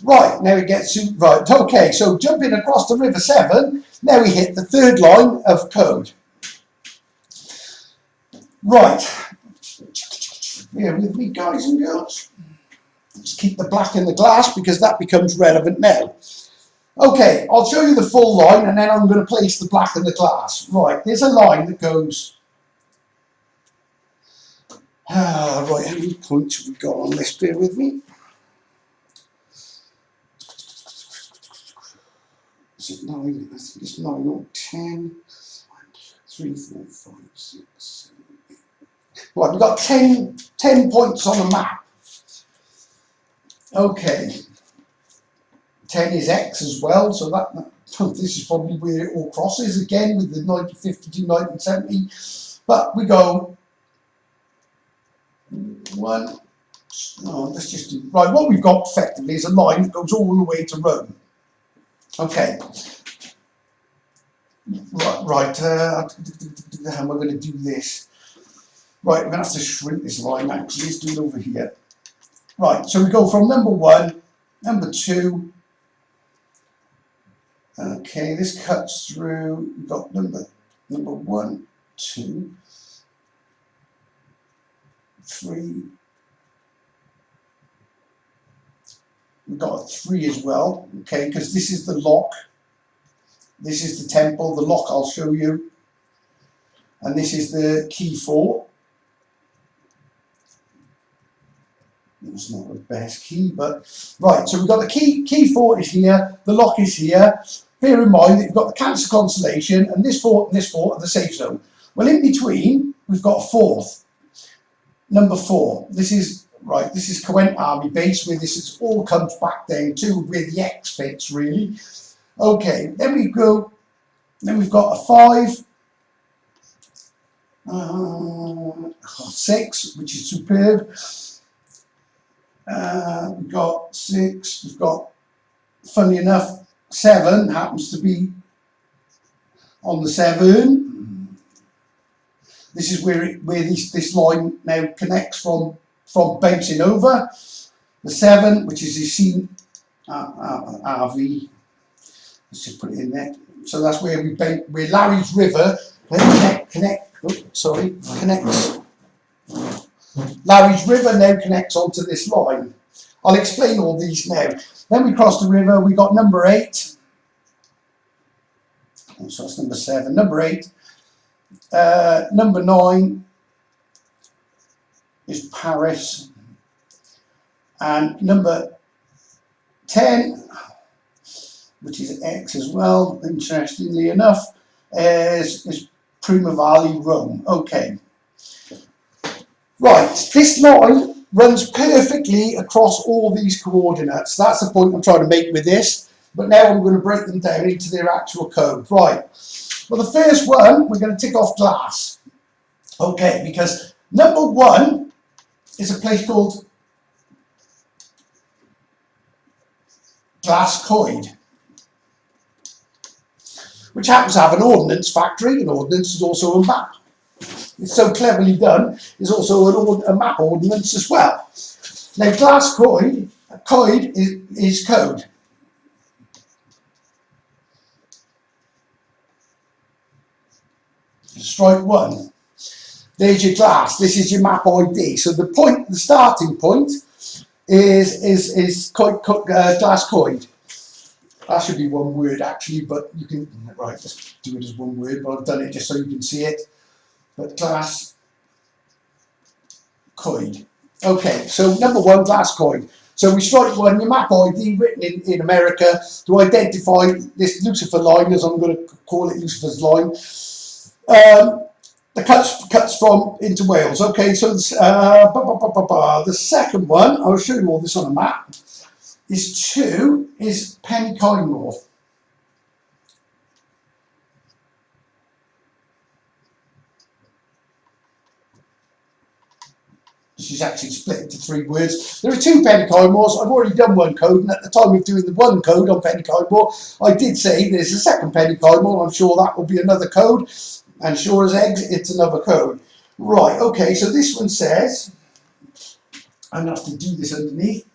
Right, now we get to, right, okay, so jumping across the River Severn, now we hit the 3rd line of code. Right, bear with me guys and girls. Let's keep the black in the glass because that becomes relevant now. Okay, I'll show you the full line and then I'm going to place the black in the glass. Right, there's a line that goes, right, how many points have we got on this? Bear with me. Is it 9? I think it's 9 or 10. 3, 4, 5, 6, 7, 8. Right, we've got 10 points on the map. Okay. 10 is X as well, so this is probably where it all crosses again with the 1950 to 1970. But we go 1. Let's just do, right, what we've got effectively is a line that goes all the way to Rome. Okay. Right, how am I going to do this? Right, I'm going to have to shrink this line actually. Let's do it over here. Right, so we go from number 1, number 2. Okay, this cuts through. We've got number 1, 2, 3. We've got a 3 as well, okay, because this is the lock. This is the temple, the lock I'll show you. And this is the key fort. It's not the best key, but right, so we've got the key fort is here, the lock is here. Bear in mind that you've got the Cancer constellation and this fort are the safe zone. Well, in between, we've got a 4th, number 4. This is Coent Army Base, where all comes back down to where the X fits, really. Okay, then we've got a 5, 6, which is superb. We've got 6, we've got, funny enough, 7 happens to be on the 7. This is where this line now connects from bouncing over. The 7, which is you see RV. Let's just put it in there. So that's where Larry's River connects Larry's River now connects onto this line. I'll explain all these now. Then we cross the river, we got number 8. So that's number 7. Number 8. Number 9 is Paris. And number 10, which is X as well, interestingly enough, is Prima Valley, Rome. Okay. Right, this line runs perfectly across all these coordinates. That's the point I'm trying to make with this. But now I'm going to break them down into their actual code. Right. Well, the first one, we're going to tick off glass. Okay, because number 1 is a place called Glascoid, which happens to have an ordnance factory. An ordnance is also a map. It's so cleverly done. There's also a map ordnance as well. Now, Glascoid, coid is code. Strike 1. There's your glass. This is your map ID. So the starting point is Glascoid. That should be one word actually, but you can just do it as one word. But I've done it just so you can see it. But Glascoid. Okay, so number 1, Glascoid. So we strike 1, your map ID written in America to identify this Lucifer line, as I'm going to call it Lucifer's line. The cuts from into Wales. Okay, so the second one, I'll show you all this on a map, is 2 is Pencaimor. This is actually split into 3 words. There are 2 Pencaimors. I've already done one code, and at the time of doing the one code on Pencaimor, I did say there's a second Pencaimor. I'm sure that will be another code. And sure as eggs, it's another code. Right, okay, so this one says, I'm going to have to do this underneath.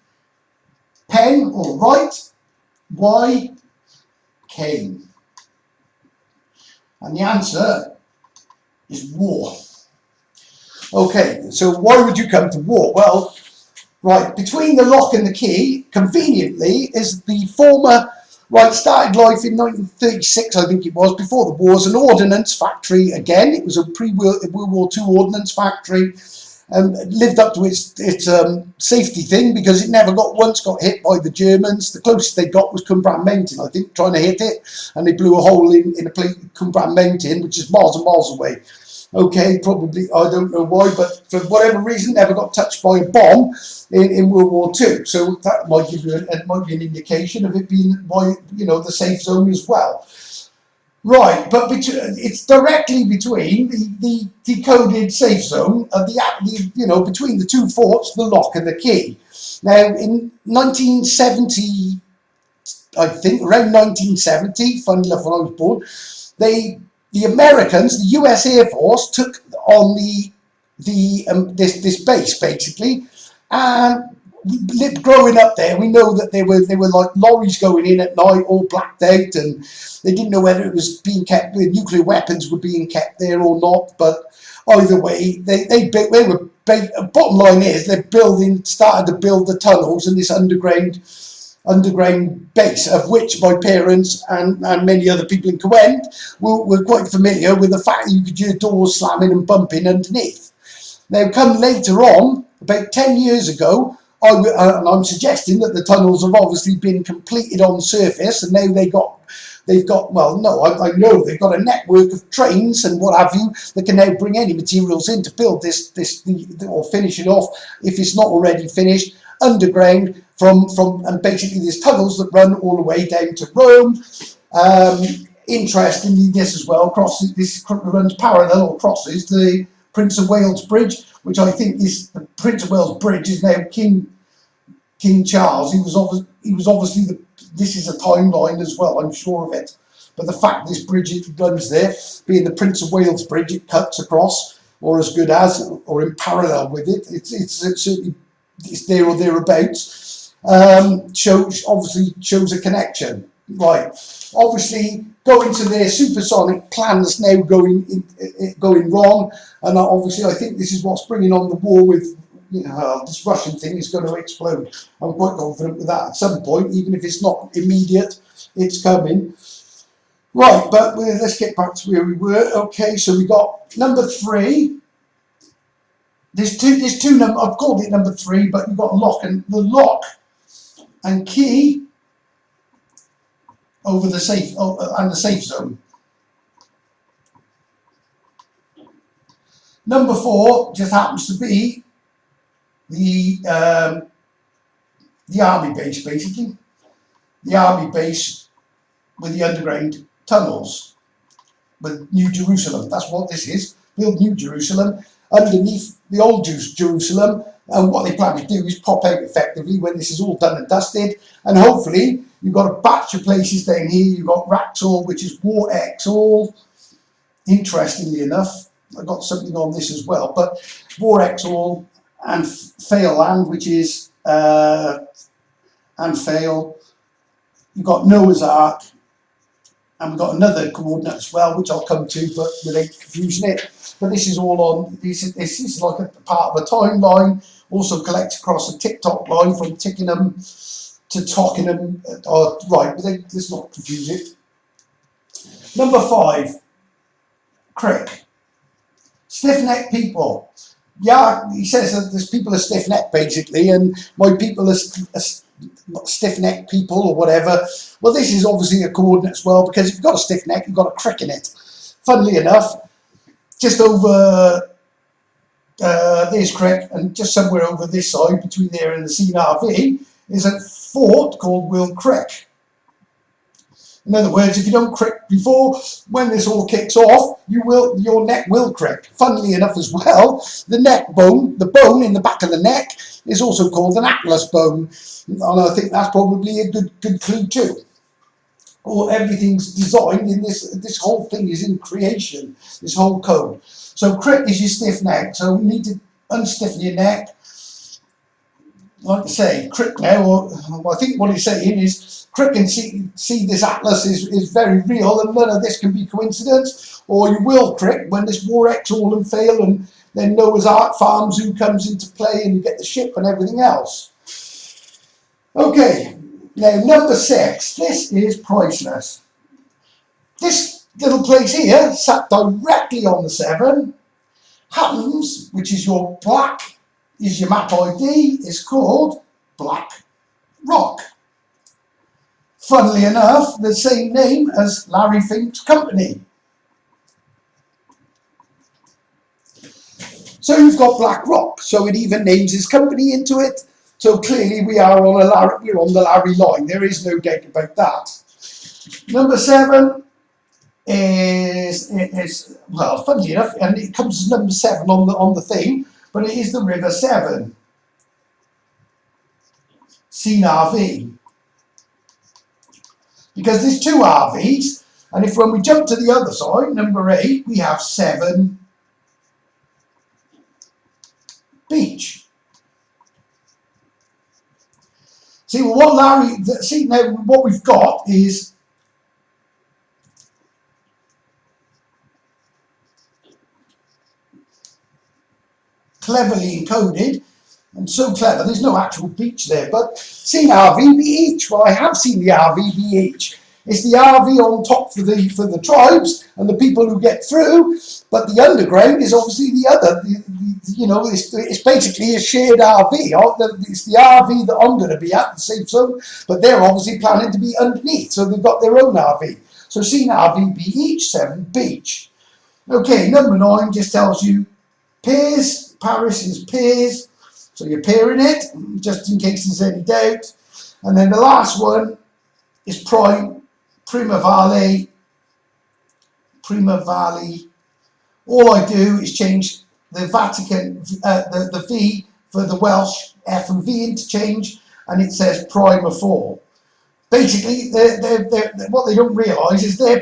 Pen or right, Y, came. And the answer is war. Okay, so why would you come to war? Well, right, between the lock and the key, conveniently, is the former, started life in 1936, I think it was, before the wars, an ordnance factory again. It was a pre-World War II ordnance factory. Lived up to its safety thing because it never once got hit by the Germans. The closest they got was Cwmbran Mountain, I think, trying to hit it, and they blew a hole in a place, Cwmbran Mountain, which is miles and miles away. Okay, probably, I don't know why, but for whatever reason, never got touched by a bomb in World War II. So that might give you might be an indication of it being the safe zone as well. Right, but it's directly between the decoded safe zone and between the 2 forts, the lock and the key. Now, in 1970, I think around 1970, funny enough, when I was born, the Americans, the U.S. Air Force, took on this base basically, and growing up there, we know that they were like lorries going in at night, all blacked out, and they didn't know whether it was being kept, nuclear weapons were being kept there or not. But either way, bottom line is they started to build the tunnels and this underground base, of which my parents and many other people in Caerwent were quite familiar with the fact that you could hear doors slamming and bumping underneath. Now, come later on, about 10 years ago, and I'm suggesting that the tunnels have obviously been completed on surface, and now I know they've got a network of trains and what have you that can now bring any materials in to build this or finish it off if it's not already finished underground and basically there's tunnels that run all the way down to Rome. Interestingly, this as well runs parallel or crosses the Prince of Wales Bridge, which I think is the Prince of Wales Bridge is now King Charles. He was obviously this is a timeline as well, I'm sure of it. But the fact this bridge runs there, being the Prince of Wales Bridge, it cuts across, or as good as, or in parallel with it. It's certainly there or thereabouts. Obviously shows a connection. Right. Obviously, going to their supersonic plans now going wrong, and obviously I think this is what's bringing on the war with, you know, this Russian thing is going to explode. I'm quite confident with that at some point, even if it's not immediate, it's coming. Right, but let's get back to where we were. Okay, so we got number 3. There's two number. I've called it number 3, but you've got the lock and key over the safe and the safe zone. Number 4 just happens to be the army base, basically. The army base with the underground tunnels with New Jerusalem. That's what this is. Build New Jerusalem underneath the old Jerusalem, and what they plan to do is pop out effectively when this is all done and dusted, and hopefully you've got a batch of places down here. You've got Raxall, which is War Exall. Interestingly enough, I got something on this as well, but War Exall and Fail Land, which is and Fail. You've got Noah's Ark, and we've got another coordinate as well, which I'll come to, but without confusing it. But this is all on, this is like a part of a timeline, also collects across a TikTok line from Tickenham to Tockenham. Right, but let's not confuse it. Number 5, Crick. Stiff-necked people. Yeah, he says that there's people are stiff-necked basically, and my people are stiff-necked people or whatever. Well, this is obviously a coordinate as well, because if you've got a stiff neck, you've got a crick in it. Funnily enough, just over there's Crick, and just somewhere over this side between there and the CNRV is a fort called Will Crick. In other words, if you don't crick before, when this all kicks off, your neck will crick. Funnily enough as well, the neck bone, the bone in the back of the neck, is also called an atlas bone, and I think that's probably a good clue too. Or everything's designed in this whole thing is in creation, this whole code. So crick is your stiff neck, so you need to unstiffen your neck. Like I say, crick now, or I think what he's saying is crick and see this atlas is very real, and none of this can be coincidence, or you will crick when this War Exall and Fail, and then Noah's Ark Farm Zoo comes into play, and you get the ship and everything else. Okay, now number 6, this is priceless. This little place here, sat directly on the 7, happens, which is your black, is your map ID, is called BlackRock. Funnily enough, the same name as Larry Fink's company. So you've got BlackRock, so it even names his company into it. So clearly we're on the Larry line. There is no doubt about that. Number 7 is well, funnily enough, and it comes as number 7 on the thing, but it is the River Severn, CNRV. Because there's 2 RVs, and when we jump to the other side, number 8, we have Severn Beach. See, well, now what we've got is cleverly encoded, and so clever, there's no actual beach there, but seen RV beach. Well, I have seen the RV beach. It's the RV on top for the tribes and the people who get through, but the underground is obviously the other. You know, it's basically a shared RV. It's the RV that I'm going to be at, the safe zone, but they're obviously planning to be underneath, so they've got their own RV. So seen RV beach, 7 beach. Okay, number 9 just tells you pairs. Paris is pairs, so you're pairing it just in case there's any doubt. And then the last one is Prima Valley. All I do is change the Vatican, the V for the Welsh F and V interchange, and it says Prima 4. Basically, what they don't realise is they're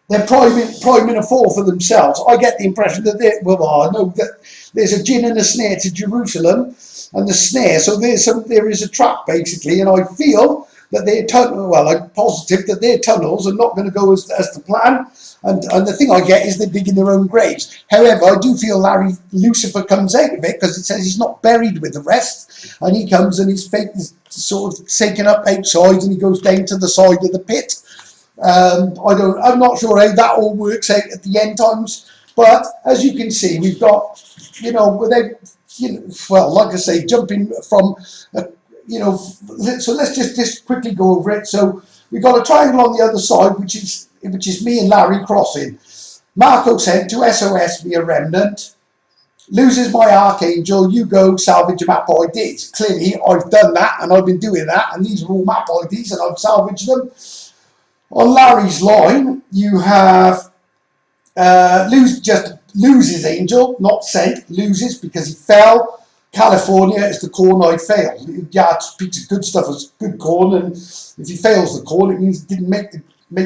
they're priming a fall for themselves. I get the impression that I know that there's a gin and a snare to Jerusalem, and the snare. So there is a trap basically, and I feel that I'm positive that their tunnels are not going to go as the plan. And the thing I get is they're digging their own graves. However, I do feel Lucifer comes out of it, because it says he's not buried with the rest, and he comes and his fate is sort of taken up outside, and he goes down to the side of the pit. I'm not sure how that all works out at the end times, but as you can see, we've got, like I say, jumping from, so let's just quickly go over it. So we've got a triangle on the other side, which is me and Larry crossing. Marco sent to SOS via remnant. Loses my archangel, you go salvage your map IDs. Clearly, I've done that, and I've been doing that, and these are all map IDs, and I've salvaged them. On Larry's line, you have loses angel, not sent, loses because he fell. California is the corn I failed. Yeah, it's a piece of good stuff, it's good corn, and if he fails the corn, it means he didn't make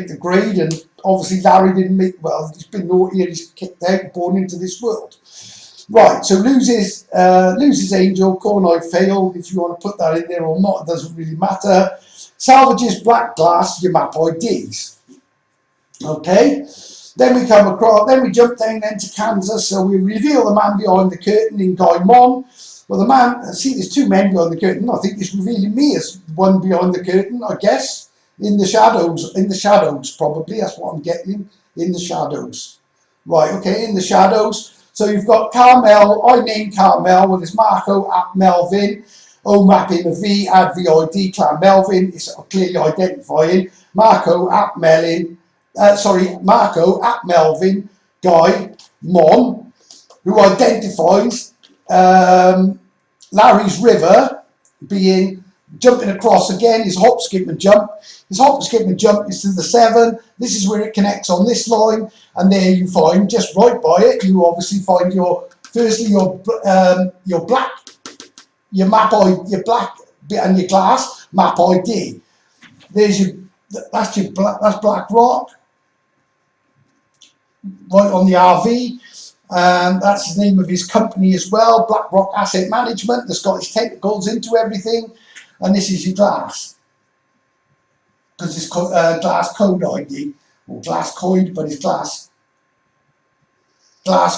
the grade, and obviously Larry didn't he's been naughty and he's kicked out and born into this world. Right, so loses angel, corn I failed. If you want to put that in there or not, it doesn't really matter. Salvages black glass, your map IDs. Okay, then we come across, then we jump down then to Kansas. So we reveal the man behind the curtain in Guy Mon. Well, the man, see, there's two men behind the curtain. I think it's revealing me as one behind the curtain, I guess. In the shadows, probably. That's what I'm getting. In the shadows. Right, okay, in the shadows. So you've got Carmel. I named Carmel. Well, it's Marco at Melvin. OMAP in a V, add VID, clan Melvin. It's clearly identifying. Marco at Melvin, Guy Mon, who identifies Larry's river being jumping across again. His hop, skip and jump. His hop, skip and jump is to the 7. This is where it connects on this line, and there you find, just right by it, you obviously find your black, your map ID, your black bit and your glass map ID. That's BlackRock, right on the RV. That's the name of his company as well, BlackRock Asset Management. That's got its tentacles into everything. And this is your glass, because it's glass code ID, or glass coin, but it's glass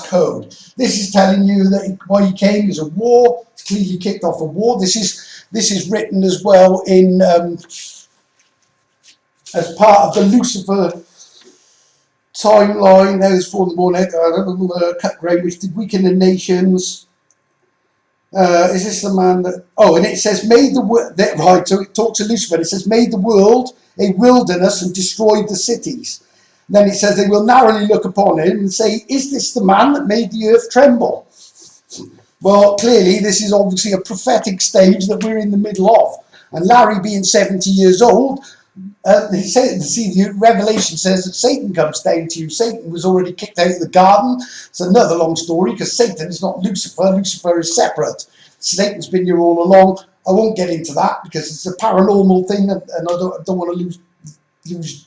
code. This is telling you that why he came is a war. It's clearly kicked off a war. This is written as well in as part of the Lucifer timeline. There's for the morning. Cut grain, which did weaken the nations. Is this the man that? Oh, and it says made the world. Right, so it talks to Lucifer. It says made the world a wilderness and destroyed the cities. Then it says they will narrowly look upon him and say, is this the man that made the earth tremble? Well, clearly this is obviously a prophetic stage that we're in the middle of. And Larry being 70 years old, the Revelation says that Satan comes down to you. Satan was already kicked out of the garden. It's another long story, because Satan is not Lucifer. Lucifer is separate. Satan's been here all along. I won't get into that because it's a paranormal thing, and I don't want to lose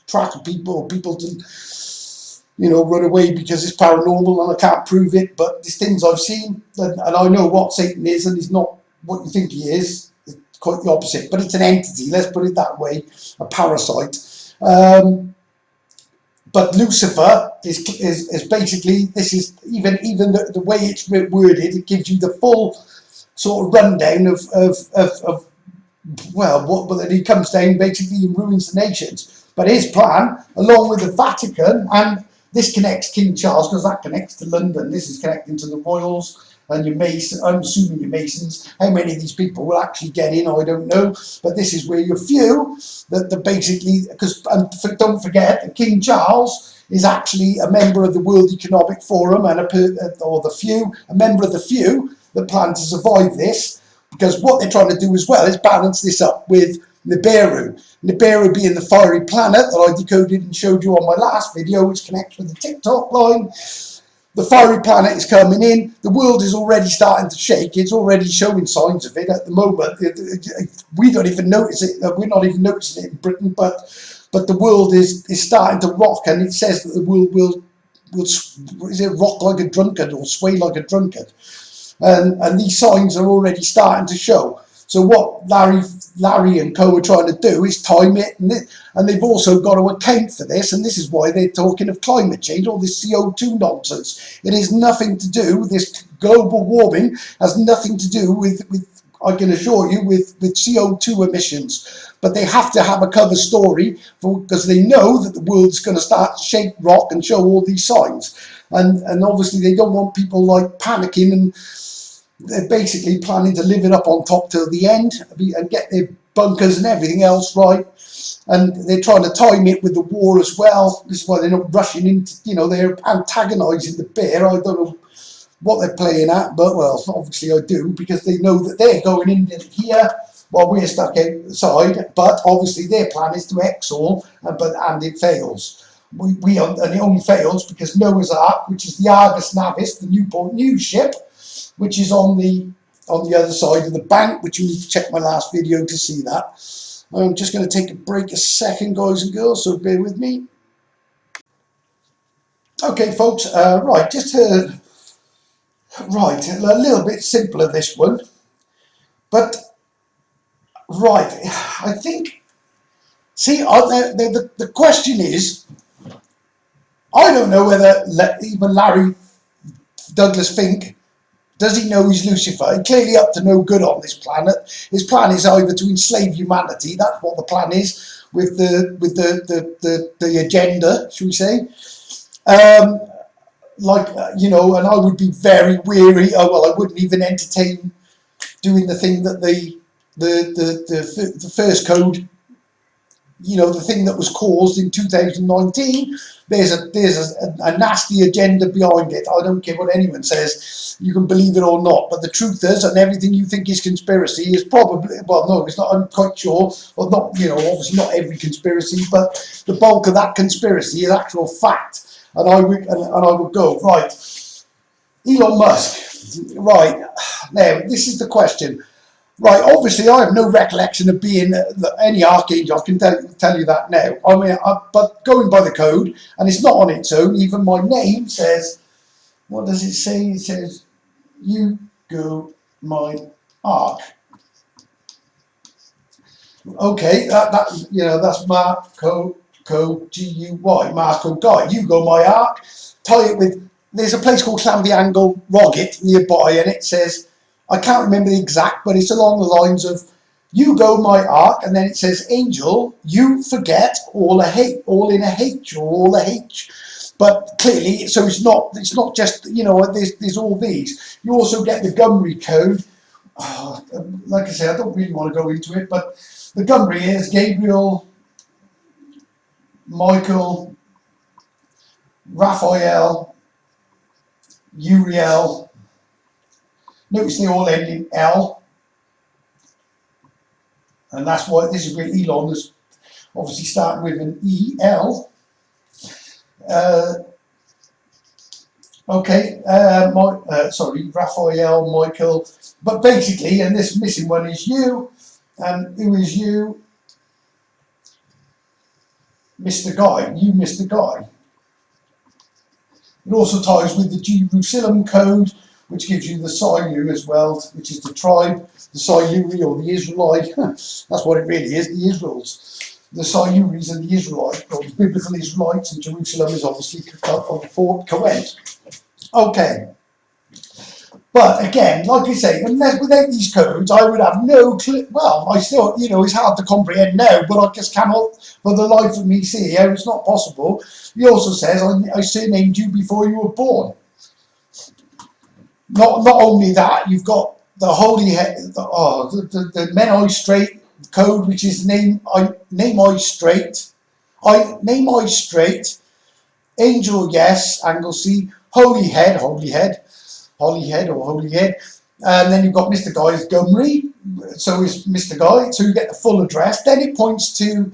track of people, or people to run away because it's paranormal and I can't prove it. But these things I've seen, and I know what Satan is, and he's not what you think he is. It's quite the opposite, but it's an entity, let's put it that way, a parasite. But Lucifer is basically, this is even the way it's worded, it gives you the full sort of rundown of that he comes down basically and ruins the nations. But his plan, along with the Vatican, and this connects King Charles, because that connects to London. This is connecting to the royals and your Masons. I'm assuming your Masons. How many of these people will actually get in, I don't know. But this is where your few, that basically, because don't forget that King Charles is actually a member of the World Economic Forum, and a member of the few that plan to survive this. Because what they're trying to do as well is balance this up with Nibiru. Nibiru being the fiery planet that I decoded and showed you on my last video, which connects with the TikTok line. The fiery planet is coming in. The world is already starting to shake. It's already showing signs of it at the moment. We don't even notice it. We're not even noticing it in Britain, but the world is starting to rock, and it says that the world will is it rock like a drunkard or sway like a drunkard, and these signs are already starting to show. So what Larry and co are trying to do is time it, and they've also got to account for this, and this is why they're talking of climate change, all this CO2 nonsense. It has nothing to do, this global warming has nothing to do with I can assure you, with CO2 emissions. But they have to have a cover story because they know that the world's going to start to shake, rock, and show all these signs. And obviously they don't want people like panicking, and they're basically planning to live it up on top till the end and get their bunkers and everything else right. And they're trying to time it with the war as well. This is why they're not rushing into, they're antagonising the bear. I don't know what they're playing at, but well, obviously I do, because they know that they're going in here while we're stuck outside. But obviously their plan is to exhaul, and it fails. And it only fails because Noah's Ark, which is the Argus Navis, the Newport News ship, which is on the other side of the bank, which you need to check my last video to see that. I'm just going to take a break a second, guys and girls, so bear with me. Okay, folks, right, right, a little bit simpler, this one. But, right, I think, see, the question is, I don't know whether even Larry Douglas Fink, does he know he's Lucifer? He's clearly up to no good on this planet. His plan is either to enslave humanity, that's what the plan is, with the agenda, should we say. And I would be very weary. I wouldn't even entertain doing the thing that the first code, the thing that was caused in 2019. There's a nasty agenda behind it. I don't care what anyone says. You can believe it or not, but the truth is, and everything you think is conspiracy is probably, well, no, it's not. I'm quite sure, or not. Obviously not every conspiracy, but the bulk of that conspiracy is actual fact. And I would go, right, Elon Musk, right, now this is the question. Right, obviously I have no recollection of being any archangel, I can tell you that now. I mean, but going by the code, and it's not on its own, even my name says, what does it say? It says, you go my ark. Okay, that's Marco G-U-Y, Marco Guy. You go my ark, tie it with, there's a place called Llanfihangel Roggett nearby, and it says, I can't remember the exact, but it's along the lines of, you go my ark, and then it says, angel, you forget all in a H, or all a H. But clearly, so it's not just, there's all these. You also get the Gumri code. Oh, like I say, I don't really want to go into it, but the Gumri is Gabriel, Michael, Raphael, Uriel. Notice they all end in L, and that's why this is where Elon is obviously starting with an E-L. Sorry, Raphael, Michael, but basically, and this missing one is you, and who is you? Mr. Guy, you Mr. Guy. It also ties with the Jerusalem code, which gives you the Silu as well, which is the tribe, the Siluri or the Israelite. That's what it really is, the Israels. The Siluris and the Israelites, or the biblical Israelites, and Jerusalem is obviously of the fourth Coed. Okay. But again, like I say, without these codes, I would have no clue. Well, I still, it's hard to comprehend now, but I just cannot, for the life of me, see how it's not possible. He also says, I surnamed you before you were born. Not only that, you've got the holy head, the Menai Strait code, which is name I straight, angel yes, angle C, holy head, and then you've got Mr. Guy's Gumri, so is Mr. Guy, so you get the full address. Then it points to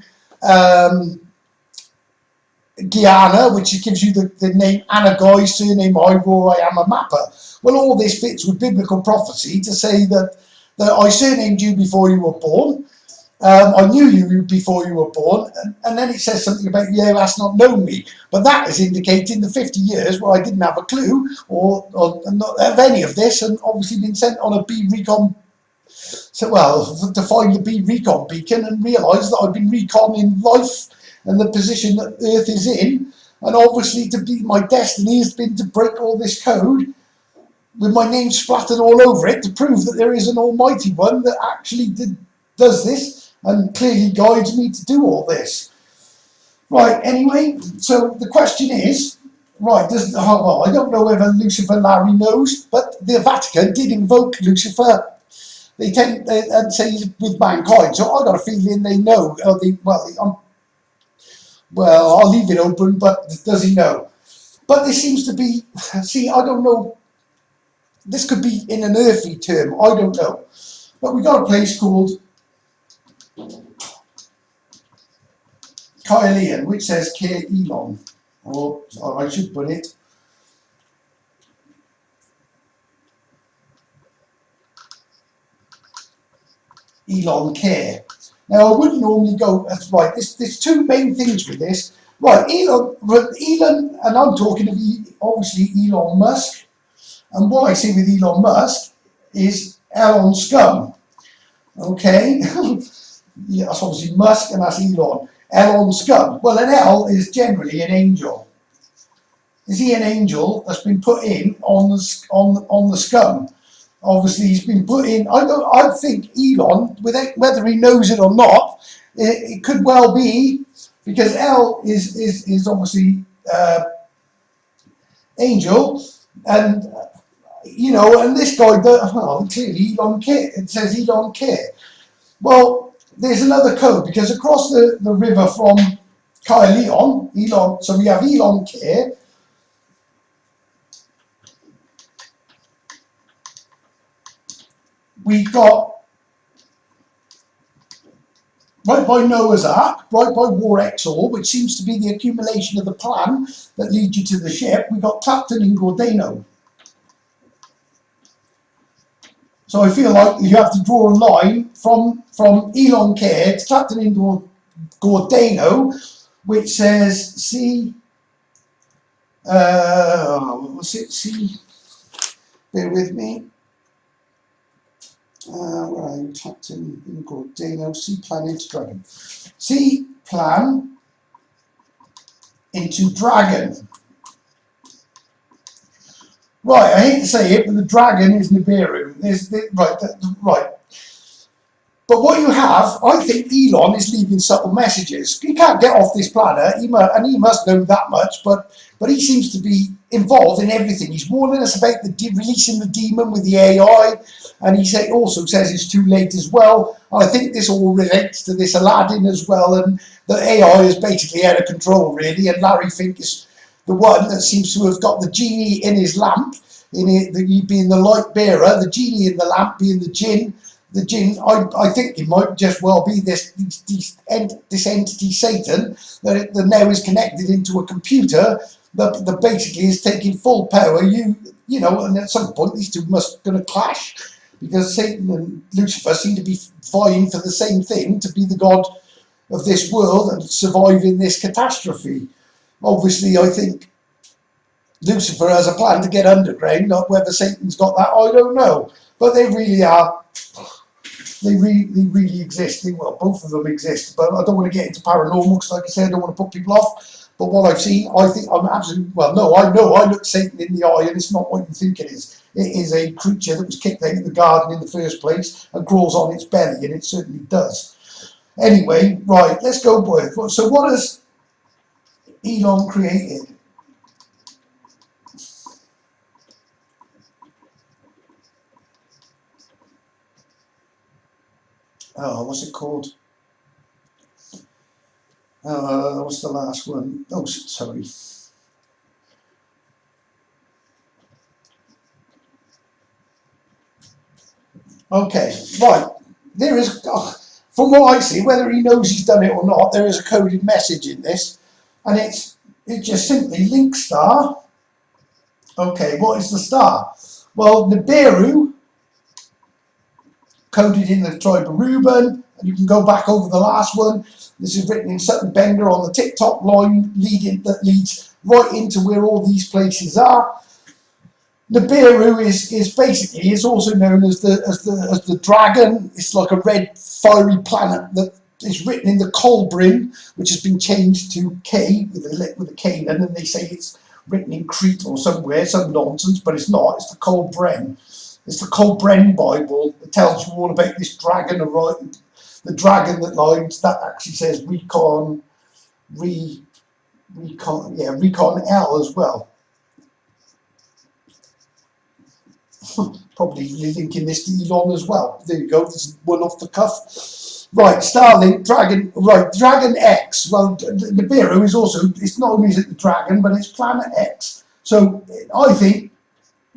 Guyana, which gives you the name Anagai, surname I am a mapper. Well, all this fits with biblical prophecy to say that I surnamed you before you were born. I knew you before you were born, and then it says something about you hast not known me. But that is indicating the 50 years where I didn't have a clue or not of any of this, and obviously been sent on a B recon. So, well, to find the B recon beacon and realise that I've been reconning life and the position that Earth is in, and obviously to be my destiny has been to break all this code with my name splattered all over it to prove that there is an almighty one that actually does this and clearly guides me to do all this. Right, anyway, so the question is, right, well, I don't know whether Lucifer Larry knows, but the Vatican did invoke Lucifer. They tend and say he's with mankind, so I got a feeling they know. Well, I'll leave it open, but does he know? But this seems to be, see, I don't know. This could be in an earthy term, I don't know. But we got a place called Elon, which says Care Elon, or I should put it. Elon Care. Now I wouldn't normally go. That's right. There's two main things with this. Right, Elon, and I'm talking of obviously Elon Musk. And what I see with Elon Musk is Elon scum. Okay, yeah, that's obviously Musk and that's Elon. Elon scum. Well, an L is generally an angel. Is he an angel that's been put in on the scum? Obviously, he's been put in. I think Elon, whether he knows it or not, it could well be, because L is obviously angel, and and this guy, clearly Elon care. It says Elon care. Well, there's another code, because across the river from Elon, so we have Elon care. We got right by Noah's Ark, right by War Exor, which seems to be the accumulation of the plan that leads you to the ship. We got Clapton in Gordano. So I feel like you have to draw a line from Elon Care to Clapton in Gordano, which says C. What's it? C. Bear with me. Where are you? Clapton in Gordano. C plan into Dragon. C plan into Dragon. Right, I hate to say it, but the dragon is Nibiru. Right. But what you have, I think Elon is leaving subtle messages. He can't get off this planet, and he must know that much, but he seems to be involved in everything. He's warning us about releasing the demon with the AI, and he also says it's too late as well. I think this all relates to this Aladdin as well, and the AI is basically out of control, really, and Larry Fink is the one that seems to have got the genie in his lamp, he being the light bearer, the genie in the lamp being the jinn. The jinn, I think it might just well be this entity Satan that now is connected into a computer that basically is taking full power. And at some point these two must going to clash, because Satan and Lucifer seem to be vying for the same thing, to be the god of this world and survive in this catastrophe. Obviously, I think Lucifer has a plan to get underground. Not whether Satan's got that, I don't know. But they really are. They really exist. Both of them exist. But I don't want to get into paranormal, because, like I said, I don't want to put people off. But what I've seen, I think I'm absolutely, well, no, I know I look Satan in the eye, and it's not what you think it is. It is a creature that was kicked out of the garden in the first place and crawls on its belly, and it certainly does. Anyway, right, let's go, boy. So what has Elon created? Oh, what's it called? What's the last one? Oh, sorry. Okay, right. There is, from what I see, whether he knows he's done it or not, there is a coded message in this, and it's it's just simply link star. Okay, what is the star? Well, Nibiru, coded in the tribe of Reuben, and you can go back over the last one. This is written in Sutton Bender on the TikTok line that leads right into where all these places are. Nibiru is basically is also known as the dragon. It's like a red fiery planet that is written in the Colbrin, which has been changed to K with a K, and then they say it's written in Crete or somewhere, some nonsense, but it's not. It's the Colbrin. It's the Colbrin Bible that tells you all about this dragon, the dragon that lines that actually says Recon L as well. Probably linking this to Elon as well. There you go. This is one off the cuff. Right, Starlink, Dragon. Right, Dragon X. Well, Nibiru is also. It's not only is it the dragon, but it's Planet X. So I think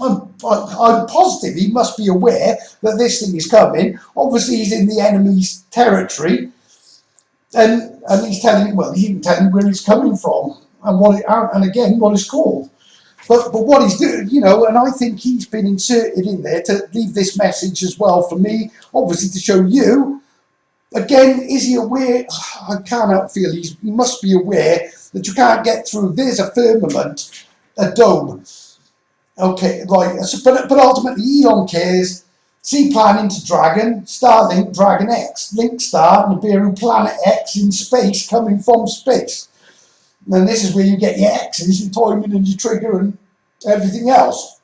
I'm positive he must be aware that this thing is coming. Obviously, he's in the enemy's territory, and he's telling. Well, he even telling where he's coming from and what it's called. But what he's doing, you know, and I think he's been inserted in there to leave this message as well for me, obviously to show you. Again, is he aware? I cannot feel he must be aware that you can't get through. There's a firmament, a dome. Okay, right. But ultimately, Elon cares. C-Plan into Dragon, Starlink, Dragon X, Link Star, Nibiru, Planet X in space, coming from space. And this is where you get your X's, your timing and your trigger and everything else.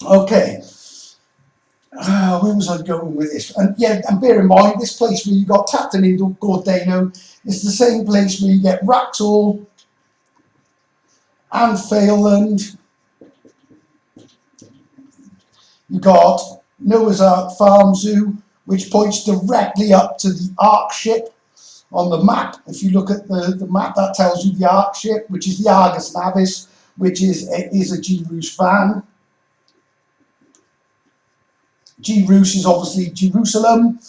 Okay. Where was I going with this? And yeah, and bear in mind, this place where you got Tapton in Gordano is the same place where you get Wraxall and Phelan. You got Noah's Ark Farm Zoo, which points directly up to the Ark ship. On the map, if you look at the map, that tells you the Ark ship, which is the Argus Navis, which is a G-Roos van. G-Roos is obviously Jerusalem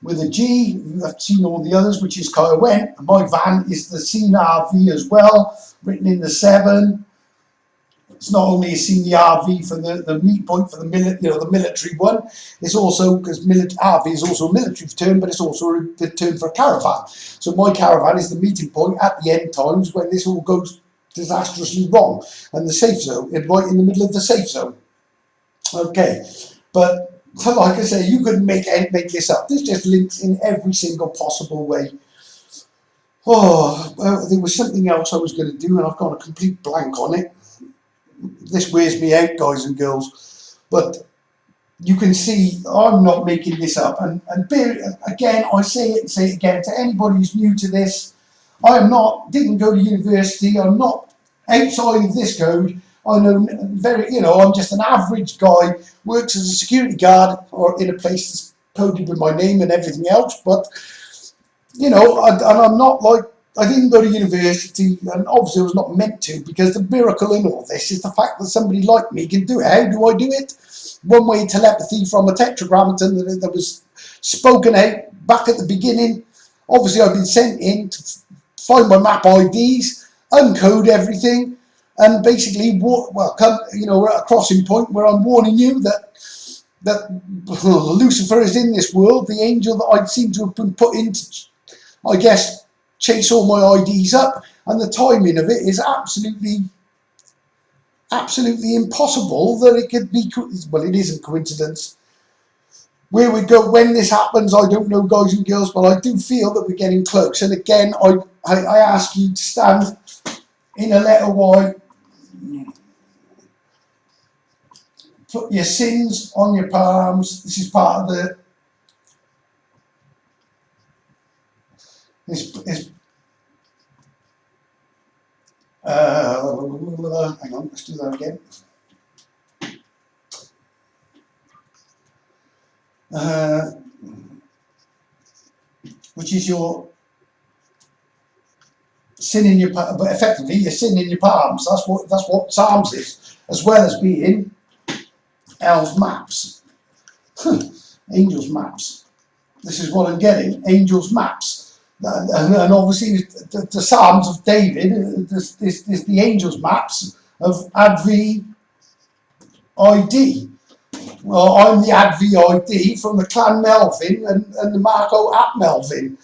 with a G. I've seen all the others, which is Kiowen. My van is the Scene RV as well, written in the 7. It's not only a senior RV for the meet point for the military one. It's also because RV is also a military term, but it's also the term for a caravan. So my caravan is the meeting point at the end times when this all goes disastrously wrong, and the safe zone, right in the middle of the safe zone. Okay, but like I say, you couldn't make this up. There's just links in every single possible way. Oh, well, there was something else I was going to do, and I've got a complete blank on it. This wears me out, guys and girls, but you can see I'm not making this up. And again, I say it and say it again to anybody who's new to this. Didn't go to university. I'm not outside of this code. I know I'm just an average guy, works as a security guard or in a place that's coded with my name and everything else. But and I'm not like. I didn't go to university, and obviously I was not meant to, because the miracle in all this is the fact that somebody like me can do it. How do I do it? One-way telepathy from a tetragrammaton that was spoken out back at the beginning. Obviously I've been sent in to find my map IDs, uncode everything, and basically, we're at a crossing point where I'm warning you that Lucifer is in this world, the angel that I seem to have been put in to, I guess, chase all my IDs up, and the timing of it is absolutely impossible that it could be. Well, it isn't coincidence. Where we go when this happens, I don't know, guys and girls, but I do feel that we're getting close. And again, I ask you to stand in a letter Y, put your sins on your palms. This is part of the. Hang on, let's do that again. Which is your sin in your, but effectively your sin in your palms. That's what Psalms is, as well as being El's maps, angels maps. This is what I'm getting. Angels maps. and obviously the Psalms of David, the angels maps of ADVID. Well, I'm the ADVID from the clan Melvin and the Marco at Melvin.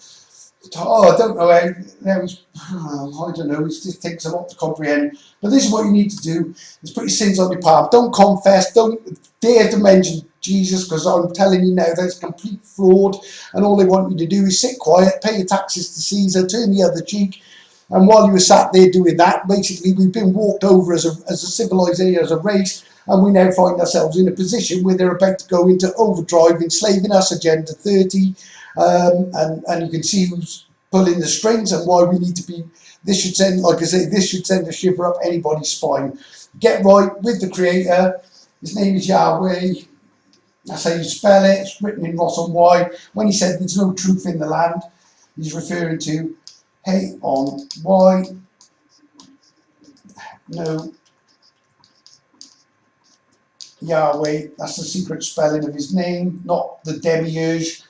Oh, I don't know I don't know, it just takes a lot to comprehend. But this is what you need to do, is put your sins on your palm. Don't confess, don't dare to mention Jesus, because I'm telling you now that's complete fraud, and all they want you to do is sit quiet, pay your taxes to Caesar, turn the other cheek. And while you were sat there doing that, basically we've been walked over as a civilization, as a race, and we now find ourselves in a position where they're about to go into overdrive, enslaving us, Agenda 30. And you can see who's pulling the strings and why we need to be. This should send, like I say, this should send a shiver up anybody's spine. Get right with the Creator. His name is Yahweh. That's how you spell it. It's written in Ross and Y. When he said there's no truth in the land, he's referring to Hey on Y. No. Yahweh. That's the secret spelling of his name, not the demiurge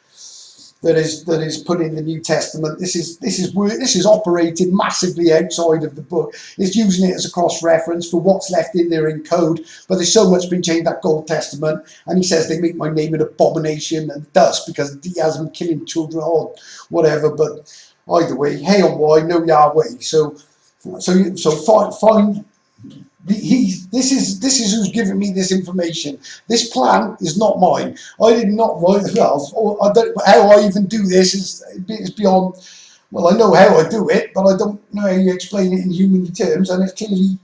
that is put in the New Testament. This is operating massively outside of the book. It's using it as a cross-reference for what's left in there in code, but there's so much been changed, that Old Testament, and he says they make my name an abomination, and does, because he has been killing children or whatever. But either way, hey or why, no Yahweh. So find. This is who's giving me this information. This plan is not mine. I did not write the wells. I don't, how I even do this is beyond. Well, I know how I do it, but I don't know how you explain it in human terms. And it's clearly,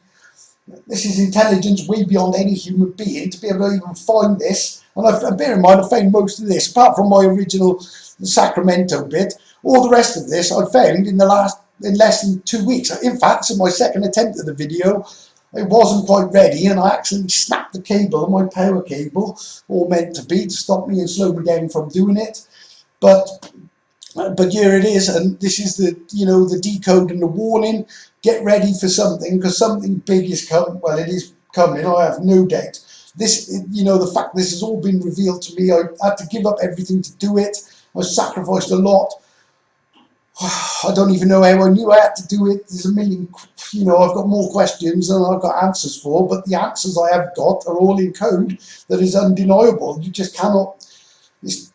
this is intelligence way beyond any human being to be able to even find this. And bear in mind, I found most of this, apart from my original Sacramento bit. All the rest of this I found in less than 2 weeks. In fact, it's my second attempt at the video. It wasn't quite ready, and I accidentally snapped the cable, my power cable, all meant to be, to stop me and slow me down from doing it. But here it is, and this is the decode and the warning. Get ready for something, because something big is coming. Well, it is coming, I have no doubt. This, the fact this has all been revealed to me, I had to give up everything to do it. I sacrificed a lot. I don't even know how I knew I had to do it. There's a million, I've got more questions than I've got answers for, but the answers I have got are all in code that is undeniable. You just cannot, it's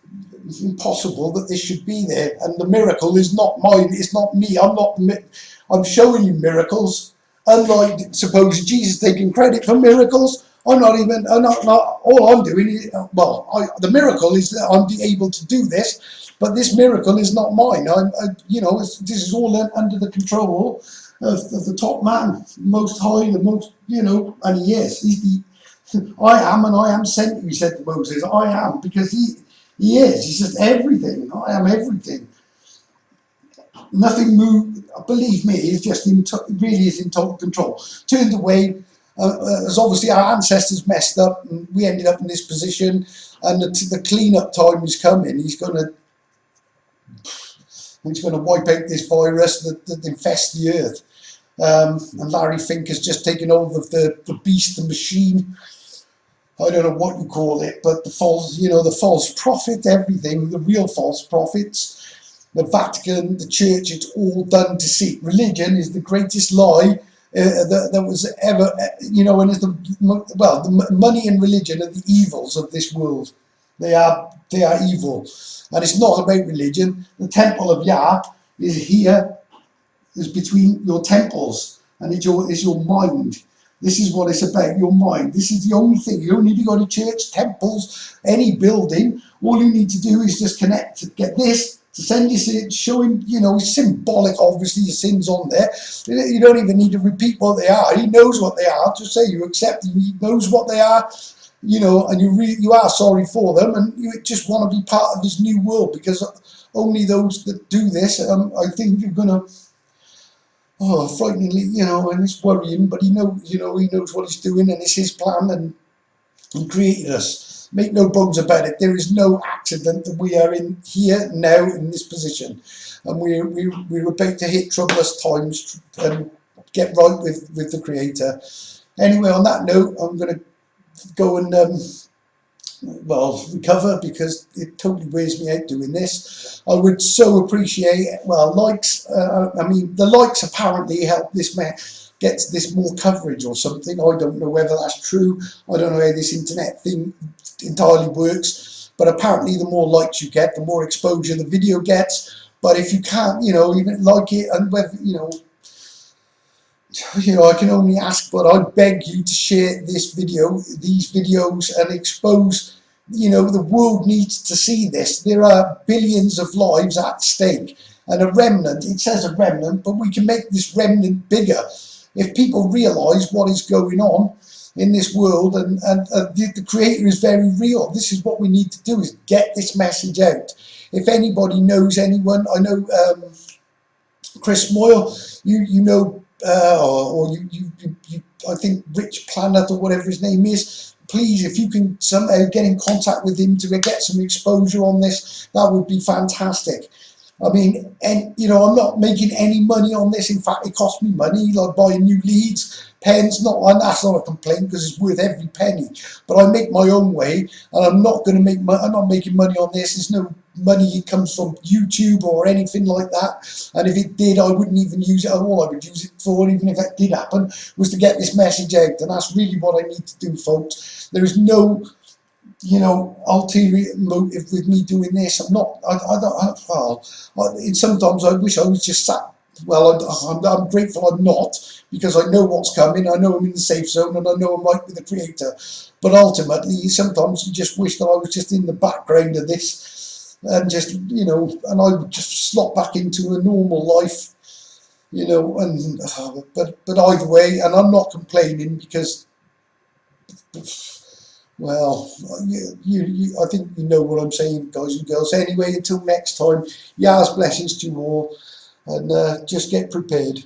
impossible that this should be there. And the miracle is not mine, it's not me. I'm showing you miracles. Unlike, suppose Jesus taking credit for miracles, all I'm doing is, the miracle is that I'm able to do this. But this miracle is not mine. This is all under the control of the top man, most high, the most, and he is. He's the, I am, and I am sent. He said to Moses, I am, because he is. He's just everything. I am everything. Nothing moved. Believe me, it's just really is in total control. Turned away. As obviously our ancestors messed up, and we ended up in this position. And the clean-up time is coming. He's going to wipe out this virus that infests the earth. And Larry Fink has just taken hold of the beast, the machine. I don't know what you call it, but the false prophet, everything, the real false prophets, the Vatican, the church, it's all done deceit. Religion is the greatest lie that was ever, and it's the money and religion are the evils of this world. They are evil. And it's not about religion. The temple of Yah is here, is between your temples, and it's your mind. This is what it's about, your mind. This is the only thing. You don't need to go to church, temples, any building. All you need to do is just connect, get this, to send your sins, show him, it's symbolic, obviously, your sins on there. You don't even need to repeat what they are. He knows what they are. Just say you accept him. He knows what they are. And you are sorry for them, and you just want to be part of this new world, because only those that do this, I think, are going to, frighteningly, and it's worrying, but he knows what he's doing, and it's his plan, and he created us. Make no bones about it. There is no accident that we are in here now in this position, and we're about to hit troublous times and get right with the Creator. Anyway, on that note, I'm going to go and well, recover, because it totally wears me out doing this. I would so appreciate, well, likes. I mean, the likes apparently help this man gets this more coverage or something. I don't know whether that's true. I don't know how this internet thing entirely works, but apparently the more likes you get, the more exposure the video gets. But if you can't, you know, even like it, and whether, I can only ask, but I beg you to share this video, these videos, and expose, the world needs to see this. There are billions of lives at stake, and a remnant, it says a remnant, but we can make this remnant bigger. If people realise what is going on in this world, and the Creator is very real. This is what we need to do, is get this message out. If anybody knows anyone, I know Chris Moyle, you know, or you, I think Rich Planet or whatever his name is. Please, if you can somehow get in contact with him to get some exposure on this, that would be fantastic. I mean, and I'm not making any money on this. In fact, it cost me money, like buying new leads, pens. And that's not a complaint, because it's worth every penny. But I make my own way, and I'm not going to make. I'm not making money on this. There's no money that comes from YouTube or anything like that. And if it did, I wouldn't even use it. All I would use it for, even if that did happen, was to get this message out. And that's really what I need to do, folks. There is no ulterior motive with me doing this. I'm not. Sometimes I wish I was just sat. Well, I'm grateful I'm not, because I know what's coming. I know I'm in the safe zone, and I know I'm right with the Creator. But ultimately, sometimes you just wish that I was just in the background of this, and just and I would just slot back into a normal life, And but either way, and I'm not complaining, because. Well, I think you know what I'm saying, guys and girls. Anyway, until next time, Yah's blessings to you all, and just get prepared.